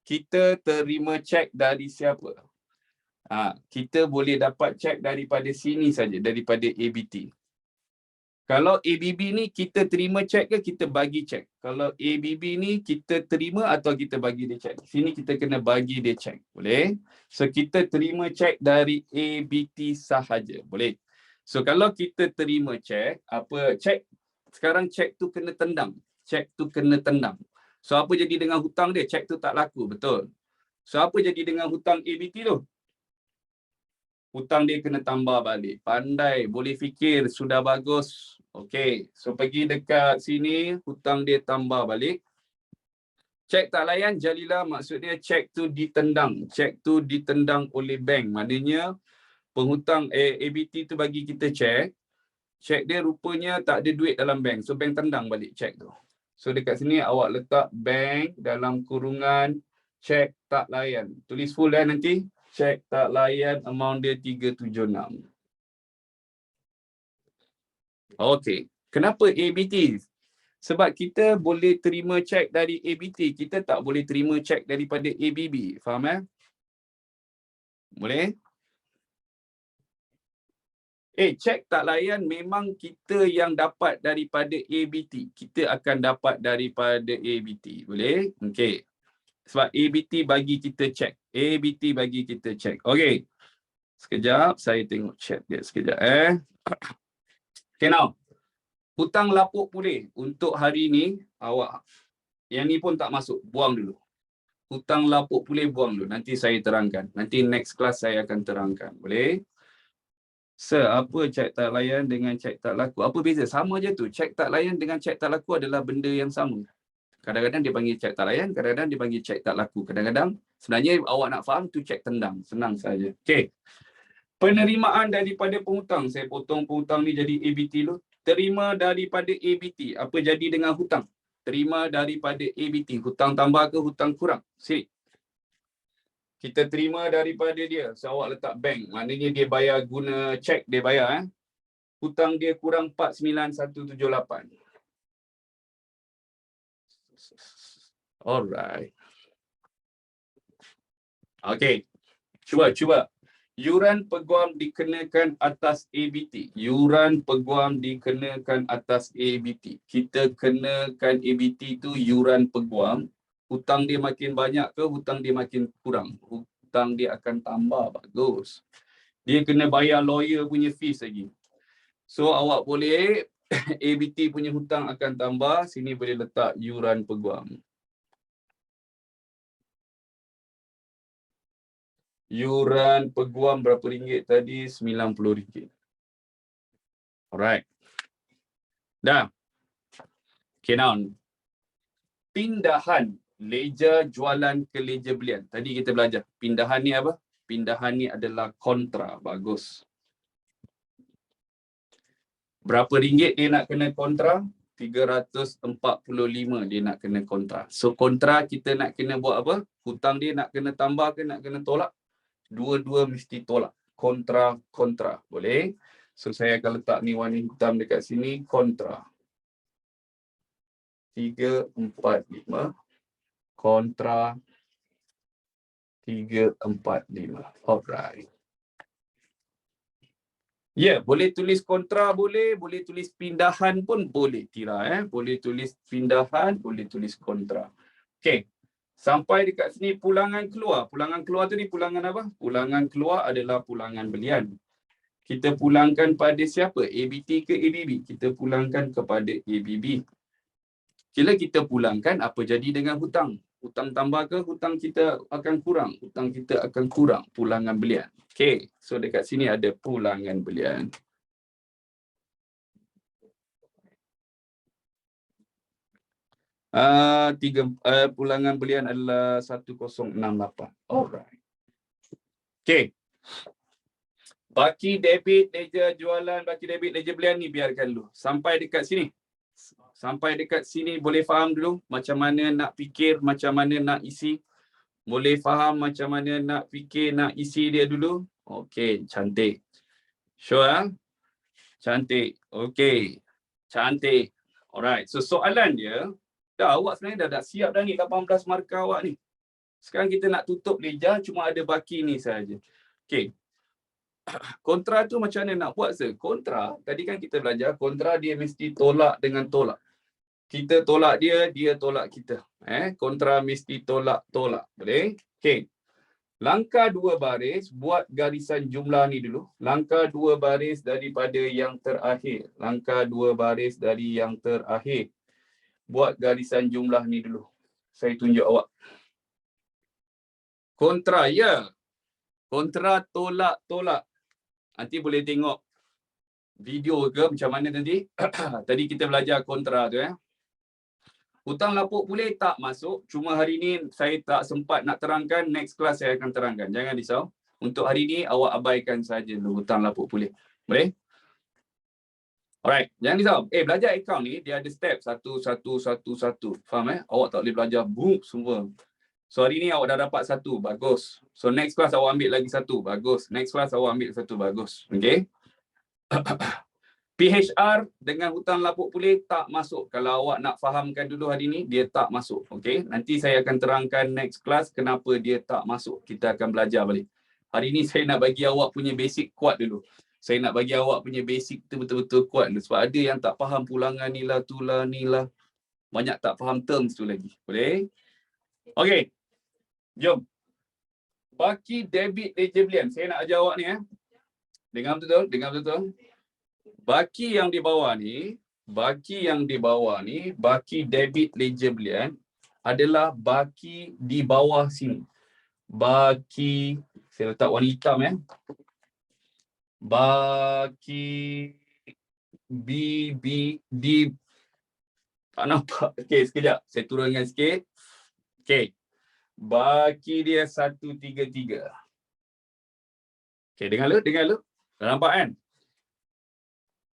Kita terima cek dari siapa? Kita boleh dapat cek daripada sini saja, daripada ABT. Kalau ABB ni kita terima cek ke kita bagi cek? Kalau ABB ni kita terima atau kita bagi dia cek? Sini kita kena bagi dia cek. Boleh? So kita terima cek dari ABT sahaja. Boleh? So kalau kita terima cek, apa cek? Sekarang cek tu kena tendang. Cek tu kena tendang. So apa jadi dengan hutang dia? Cek tu tak laku. Betul? So apa jadi dengan hutang ABT tu? Hutang dia kena tambah balik. Pandai, boleh fikir, sudah bagus. Okey, so pergi dekat sini, hutang dia tambah balik. Cek tak layan, Jalila, maksudnya cek tu ditendang. Cek tu ditendang oleh bank. Maknanya penghutang ABT tu bagi kita cek. Cek dia rupanya tak ada duit dalam bank. So bank tendang balik cek tu. So dekat sini awak letak bank dalam kurungan cek tak layan. Tulis full nanti. Cek tak layan, amount dia 376. Okey. Kenapa ABT? Sebab kita boleh terima cek dari ABT. Kita tak boleh terima cek daripada ABB. Faham Boleh? Cek tak layan memang kita yang dapat daripada ABT. Kita akan dapat daripada ABT. Boleh? Okey. Sebab ABT bagi kita cek. ABT bagi kita cek. Okey. Sekejap. Saya tengok chat dia sekejap. Okay, now. Hutang lapuk pulih. Untuk hari ni, awak yang ni pun tak masuk. Buang dulu. Hutang lapuk pulih buang dulu. Nanti saya terangkan. Nanti next class saya akan terangkan. Boleh? Sir, apa cek tak layan dengan cek tak laku? Apa beza? Sama je tu. Cek tak layan dengan cek tak laku adalah benda yang sama. Kadang-kadang dia panggil cek tak layan. Kadang-kadang dia panggil cek tak laku. Kadang-kadang sebenarnya awak nak faham tu cek tendang. Senang saja. Okey. Penerimaan daripada penghutang. Saya potong penghutang ni jadi ABT dulu. Terima daripada ABT. Apa jadi dengan hutang? Terima daripada ABT. Hutang tambah ke hutang kurang? Sip. Kita terima daripada dia. So, awak letak bank. Maknanya dia bayar guna cek dia bayar. Hutang dia kurang 49178. Alright. Okay. Cuba. Yuran peguam dikenakan atas ABT. Yuran peguam dikenakan atas ABT. Kita kenakan ABT tu yuran peguam. Hutang dia makin banyak ke hutang dia makin kurang? Hutang dia akan tambah. Bagus. Dia kena bayar lawyer punya fees lagi. So awak boleh ABT punya hutang akan tambah, sini boleh letak yuran peguam. Yuran peguam berapa ringgit tadi? RM90. Alright. Dah. Okay, now. Pindahan ledger jualan ke ledger belian. Tadi kita belajar. Pindahan ni apa? Pindahan ni adalah kontra. Bagus. Berapa ringgit dia nak kena kontra? 345 dia nak kena kontra. So kontra kita nak kena buat apa? Hutang dia nak kena tambah ke nak kena tolak? Dua-dua mesti tolak. Kontra. Boleh? So saya akan letak ni warna hitam dekat sini. Kontra. 345. Kontra 345. Alright. Ya, boleh tulis kontra boleh tulis pindahan pun boleh Tira boleh tulis pindahan, boleh tulis kontra. Okey. Sampai dekat sini pulangan keluar. Pulangan keluar tu ni pulangan apa? Pulangan keluar adalah pulangan belian. Kita pulangkan pada siapa? ABT ke ABB? Kita pulangkan kepada ABB. Bila kita pulangkan, apa jadi dengan hutang? Hutang tambah ke hutang kita akan kurang? Hutang kita akan kurang. Pulangan belian. Okey, so dekat sini ada pulangan belian. Pulangan belian adalah 1068. Alright. Okey. Baki debit ledger jualan, baki debit ledger belian ni biarkan dulu. Sampai dekat sini. Sampai dekat sini boleh faham dulu macam mana nak fikir, macam mana nak isi. Boleh faham macam mana nak fikir, nak isi dia dulu? Okey, cantik. Sure? Cantik. Okey. Cantik. Alright. So soalan dia, dah awak sebenarnya dah siap dah ni 18 markah awak ni. Sekarang kita nak tutup ledger, cuma ada baki ni saja. Okey. Kontra tu macam mana nak buat se? Kontra, tadi kan kita belajar kontra dia mesti tolak dengan tolak. Kita tolak dia, dia tolak kita. Kontra mesti tolak. Boleh? Okey. Langkah 2 baris, buat garisan jumlah ni dulu. Langkah 2 baris daripada yang terakhir. Langkah 2 baris dari yang terakhir. Buat garisan jumlah ni dulu. Saya tunjuk awak. Kontra, ya. Kontra tolak. Nanti boleh tengok video ke macam mana nanti. Tadi kita belajar kontra tu Hutang lapuk pulih tak masuk. Cuma hari ni saya tak sempat nak terangkan. Next class saya akan terangkan. Jangan risau. Untuk hari ni awak abaikan saja hutang lapuk pulih. Boleh? Alright. Jangan risau. Belajar account ni dia ada step 1. Faham Awak tak boleh belajar boom semua. So hari ni awak dah dapat 1. Bagus. So next class awak ambil lagi 1. Bagus. Next class awak ambil 1. Bagus. Okay? PHR dengan hutang lapuk pulih tak masuk. Kalau awak nak fahamkan dulu hari ni, dia tak masuk. Okey, nanti saya akan terangkan next class kenapa dia tak masuk. Kita akan belajar balik. Hari ni saya nak bagi awak punya basic kuat dulu. Saya nak bagi awak punya basic tu betul-betul kuat dulu. Sebab ada yang tak faham pulangan ni lah, tu lah, ni lah. Banyak tak faham terms tu lagi. Boleh? Okey. Jom. Baki debit ledger belian. Saya nak ajar awak ni Dengar betul-betul. Baki yang di bawah ni, baki debit ledger belian adalah baki di bawah sini. Baki, saya letak warna hitam Baki BBD. Tak nampak. Okey, sekejap. Saya turunkan sikit. Okey. Baki dia 133. Okey, dengar lu. Dah nampak kan?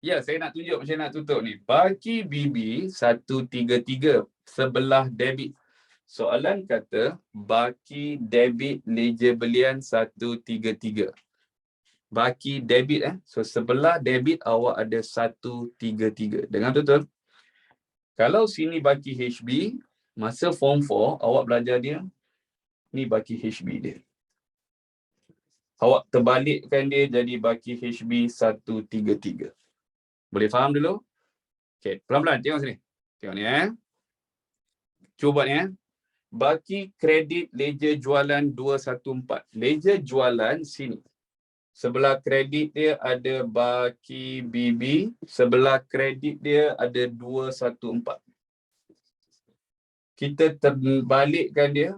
Ya, saya nak tunjuk macam nak tutup ni. Baki BB 133 sebelah debit. Soalan kata baki debit ledger belian 133. Baki debit So sebelah debit awak ada 133. Dengar betul? Kalau sini baki HB, masa form 4 awak belajar dia. Ni baki HB dia. Awak terbalikkan dia jadi baki HB 133. Boleh faham dulu? Okey, pelan-pelan tengok sini. Tengok ni Cuba ni Baki kredit ledger jualan 214. Ledger jualan sini. Sebelah kredit dia ada baki BB. Sebelah kredit dia ada 214. Kita terbalikkan dia.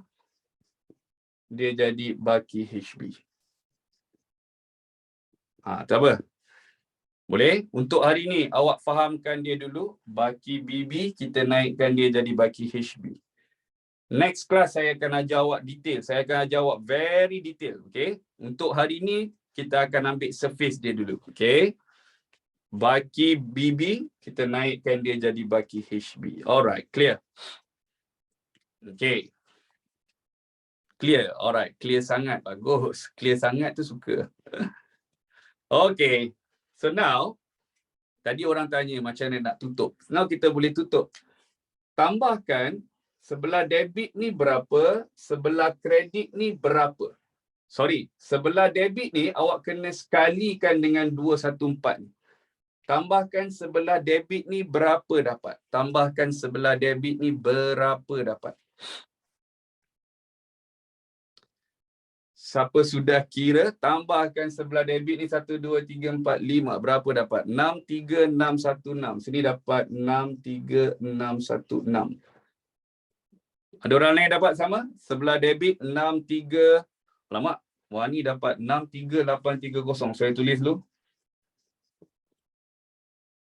Dia jadi baki HB. Tak apa. Boleh? Untuk hari ni, awak fahamkan dia dulu. Baki BB, kita naikkan dia jadi baki HB. Next class, saya akan ajar awak detail. Saya akan ajar awak very detail. Okay? Untuk hari ni, kita akan ambil surface dia dulu. Okay? Baki BB, kita naikkan dia jadi baki HB. Alright, clear? Okay. Clear? Alright, clear sangat. Bagus. Clear sangat tu suka. Okay. So now, tadi orang tanya macam mana nak tutup. Now kita boleh tutup. Tambahkan sebelah debit ni berapa, sebelah kredit ni berapa. Sorry, sebelah debit ni awak kena sekalikan dengan 214 ni. Tambahkan sebelah debit ni berapa dapat. Tambahkan sebelah debit ni berapa dapat. Siapa sudah kira, tambahkan sebelah debit ni 1, 2, 3, 4, 5. Berapa dapat? 63616. Sini dapat 63616. Ada orang lain dapat sama? Sebelah debit 63. Alamak, wah ni dapat 63830. Saya tulis dulu.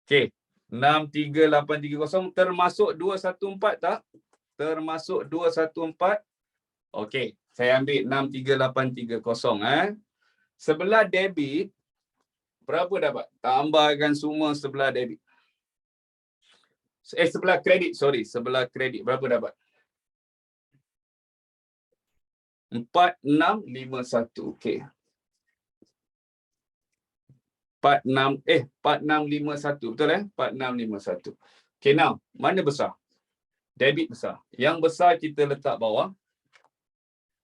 Okey, 63830 termasuk 214 tak? Termasuk 214. Okey, saya ambil 63830 Sebelah debit berapa dapat? Tambahkan semua sebelah debit. Sebelah kredit, sorry, sebelah kredit berapa dapat? 4651. Okey. 4651, betul 4651. Okay, now, mana besar? Debit besar. Yang besar kita letak bawah.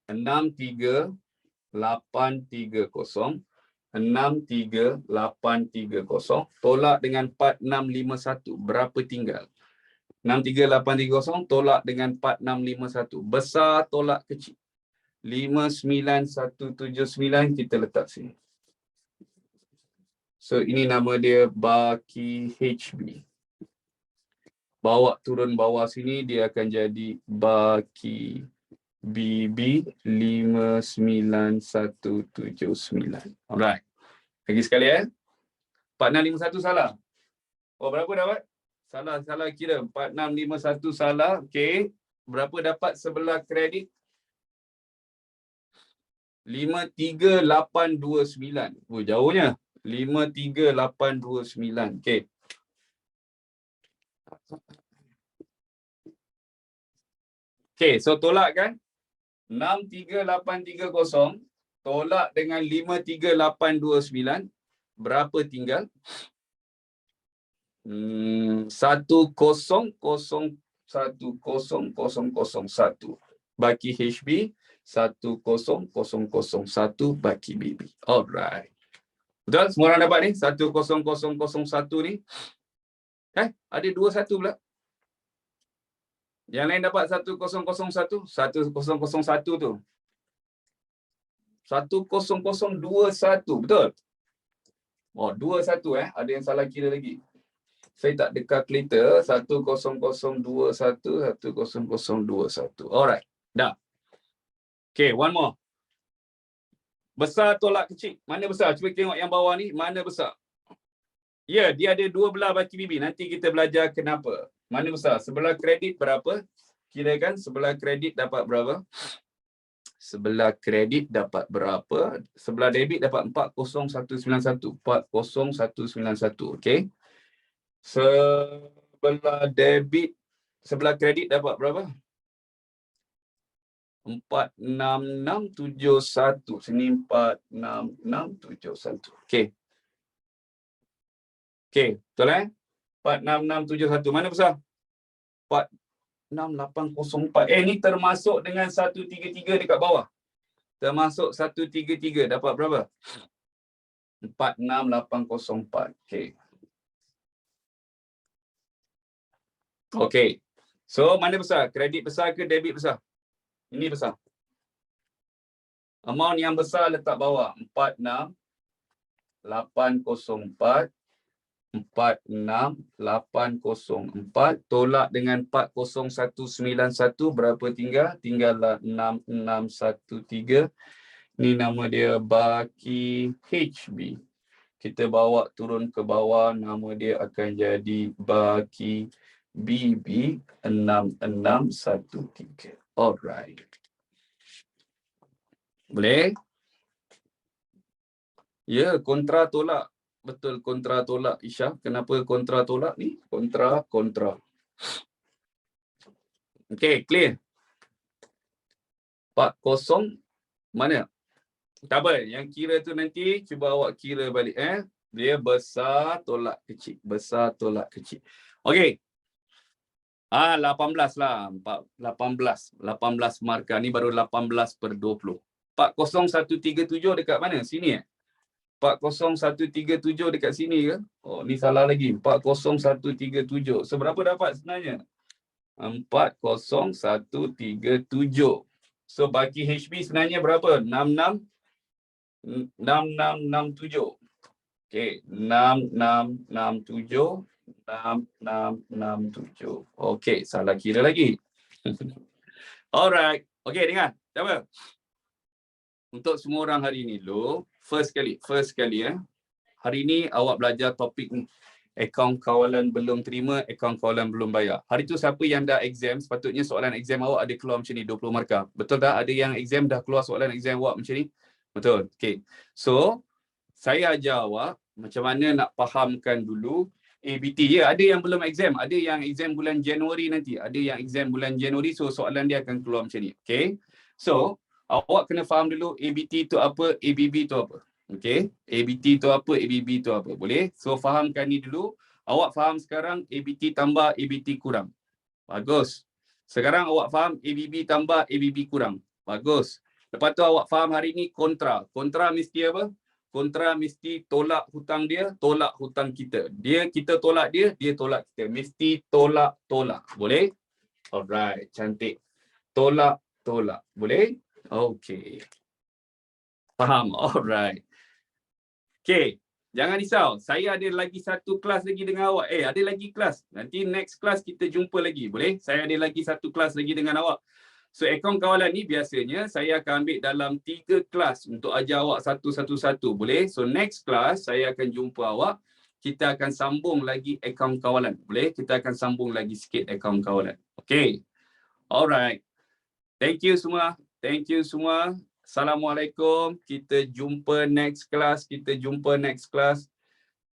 63830. 63830 tolak dengan 4651. Berapa tinggal? 63830 tolak dengan 4651. Besar tolak kecil. 59179 kita letak sini. So, ini nama dia baki HB. Bawa turun bawah sini, dia akan jadi baki BB 59179. Alright. Lagi sekali 4651 salah. Oh, berapa dapat? Salah kira. 4651 salah. Okey. Berapa dapat sebelah kredit? 53829. Oh, jauhnya. 53829. Okey. Okey, so tolak kan? 63830 tolak dengan 53829. Berapa tinggal? 1000001 baki HB, 10001 baki BB. Alright. Betul? Semua orang dapat ni? 10001 ni. Ada 21 pula. Yang lain dapat 1001. 1001 tu. 10021. Betul? Oh, 21 Ada yang salah kira lagi. Saya tak ada kalkulator. 10021, 10021. Alright. Dah. Okay, one more. Besar tolak kecil. Mana besar? Cuba tengok yang bawah ni. Mana besar? Ya, dia ada dua belah baki BB. Nanti kita belajar kenapa. Mana besar? Sebelah kredit berapa? Kirakan sebelah kredit dapat berapa? Sebelah kredit dapat berapa? Sebelah debit dapat 40191. 40191. Okey. Sebelah debit, sebelah kredit dapat berapa? 46671. Sini 46671. Okey. Okey, betul 46671. Mana besar? 46804. Ni termasuk dengan 133 dekat bawah. Termasuk 133. Dapat berapa? 46804. Okey. Okey. So, mana besar? Kredit besar ke debit besar? Ini besar. Amount yang besar letak bawah. 466804. 804 46 804 tolak dengan 40191 berapa tinggal? Tinggallah 6613. Ni nama dia Baki HB. Kita bawa turun ke bawah, nama dia akan jadi Baki BB 6613. Alright. Boleh? Ya, kontra tolak. Betul, kontra tolak Isha. Kenapa kontra tolak ni? Kontra. Okey, clear. 40 mana? Tak apa, yang kira tu nanti cuba awak kira balik Dia besar tolak kecil, besar tolak kecil. Okey. 18 lah. 18 markah ni baru 18/20. 40137 dekat mana? Sini 40137 dekat sini ke? Oh, ni salah lagi. 40137. Seberapa dapat sebenarnya? 40137. So baki HB sebenarnya berapa? 6667. Okey, 6667. 6667. Okey, salah kira lagi. Alright. Okey, dengar. Tak apa. Untuk semua orang hari ni dulu, first kali hari ni awak belajar topik akaun kawalan belum terima, akaun kawalan belum bayar. Hari tu siapa yang dah exam, sepatutnya soalan exam awak ada keluar macam ni, 20 markah. Betul tak? Ada yang exam dah keluar soalan exam awak macam ni? Betul. Okey. So, saya ajar awak macam mana nak fahamkan dulu ABT. Ya, ada yang belum exam, ada yang exam bulan Januari nanti, ada yang exam bulan Januari, so soalan dia akan keluar macam ni. Okey. So, awak kena faham dulu ABT tu apa, ABB tu apa. Okey, ABT tu apa, ABB tu apa. Boleh? So fahamkan ni dulu. Awak faham sekarang ABT tambah ABT kurang. Bagus. Sekarang awak faham ABB tambah ABB kurang. Bagus. Lepas tu awak faham hari ni kontra. Kontra mesti apa? Kontra mesti tolak hutang dia, tolak hutang kita. Kita tolak dia, dia tolak kita. Mesti tolak. Boleh? Alright, cantik. Tolak. Boleh? Okey. Faham? Alright. Okey. Jangan risau. Saya ada lagi satu kelas lagi dengan awak. Ada lagi kelas. Nanti next kelas kita jumpa lagi. Boleh? Saya ada lagi satu kelas lagi dengan awak. So, akaun kawalan ni biasanya saya akan ambil dalam 3 kelas untuk ajar awak satu-satu. Boleh? So, next kelas saya akan jumpa awak. Kita akan sambung lagi akaun kawalan. Boleh? Kita akan sambung lagi sikit akaun kawalan. Okey. Alright. Thank you semua. Assalamualaikum. Kita jumpa next class.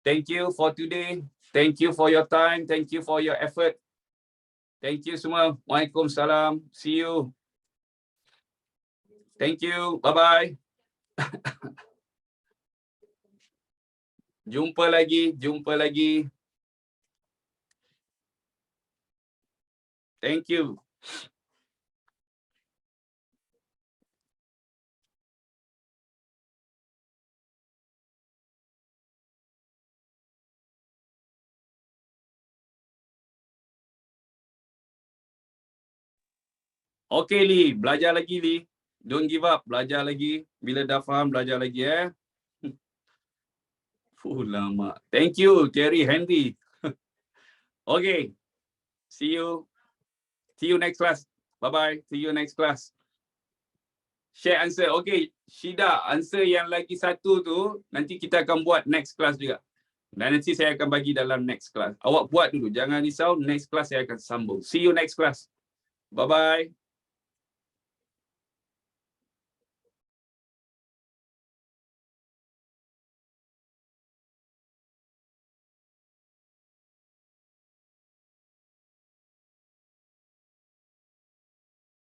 Thank you for today. Thank you for your time. Thank you for your effort. Thank you semua. Waalaikumsalam. See you. Thank you. Bye-bye. Jumpa lagi. Thank you. Okay, Lee. Belajar lagi, Lee. Don't give up. Belajar lagi. Bila dah faham, belajar lagi, lama. Thank you, Terry Henry. Okay. See you next class. Bye-bye. See you next class. Share answer. Okay, Shida, answer yang lagi satu tu, nanti kita akan buat next class juga. Dan nanti saya akan bagi dalam next class. Awak buat dulu. Jangan risau. Next class saya akan sambung. See you next class. Bye-bye.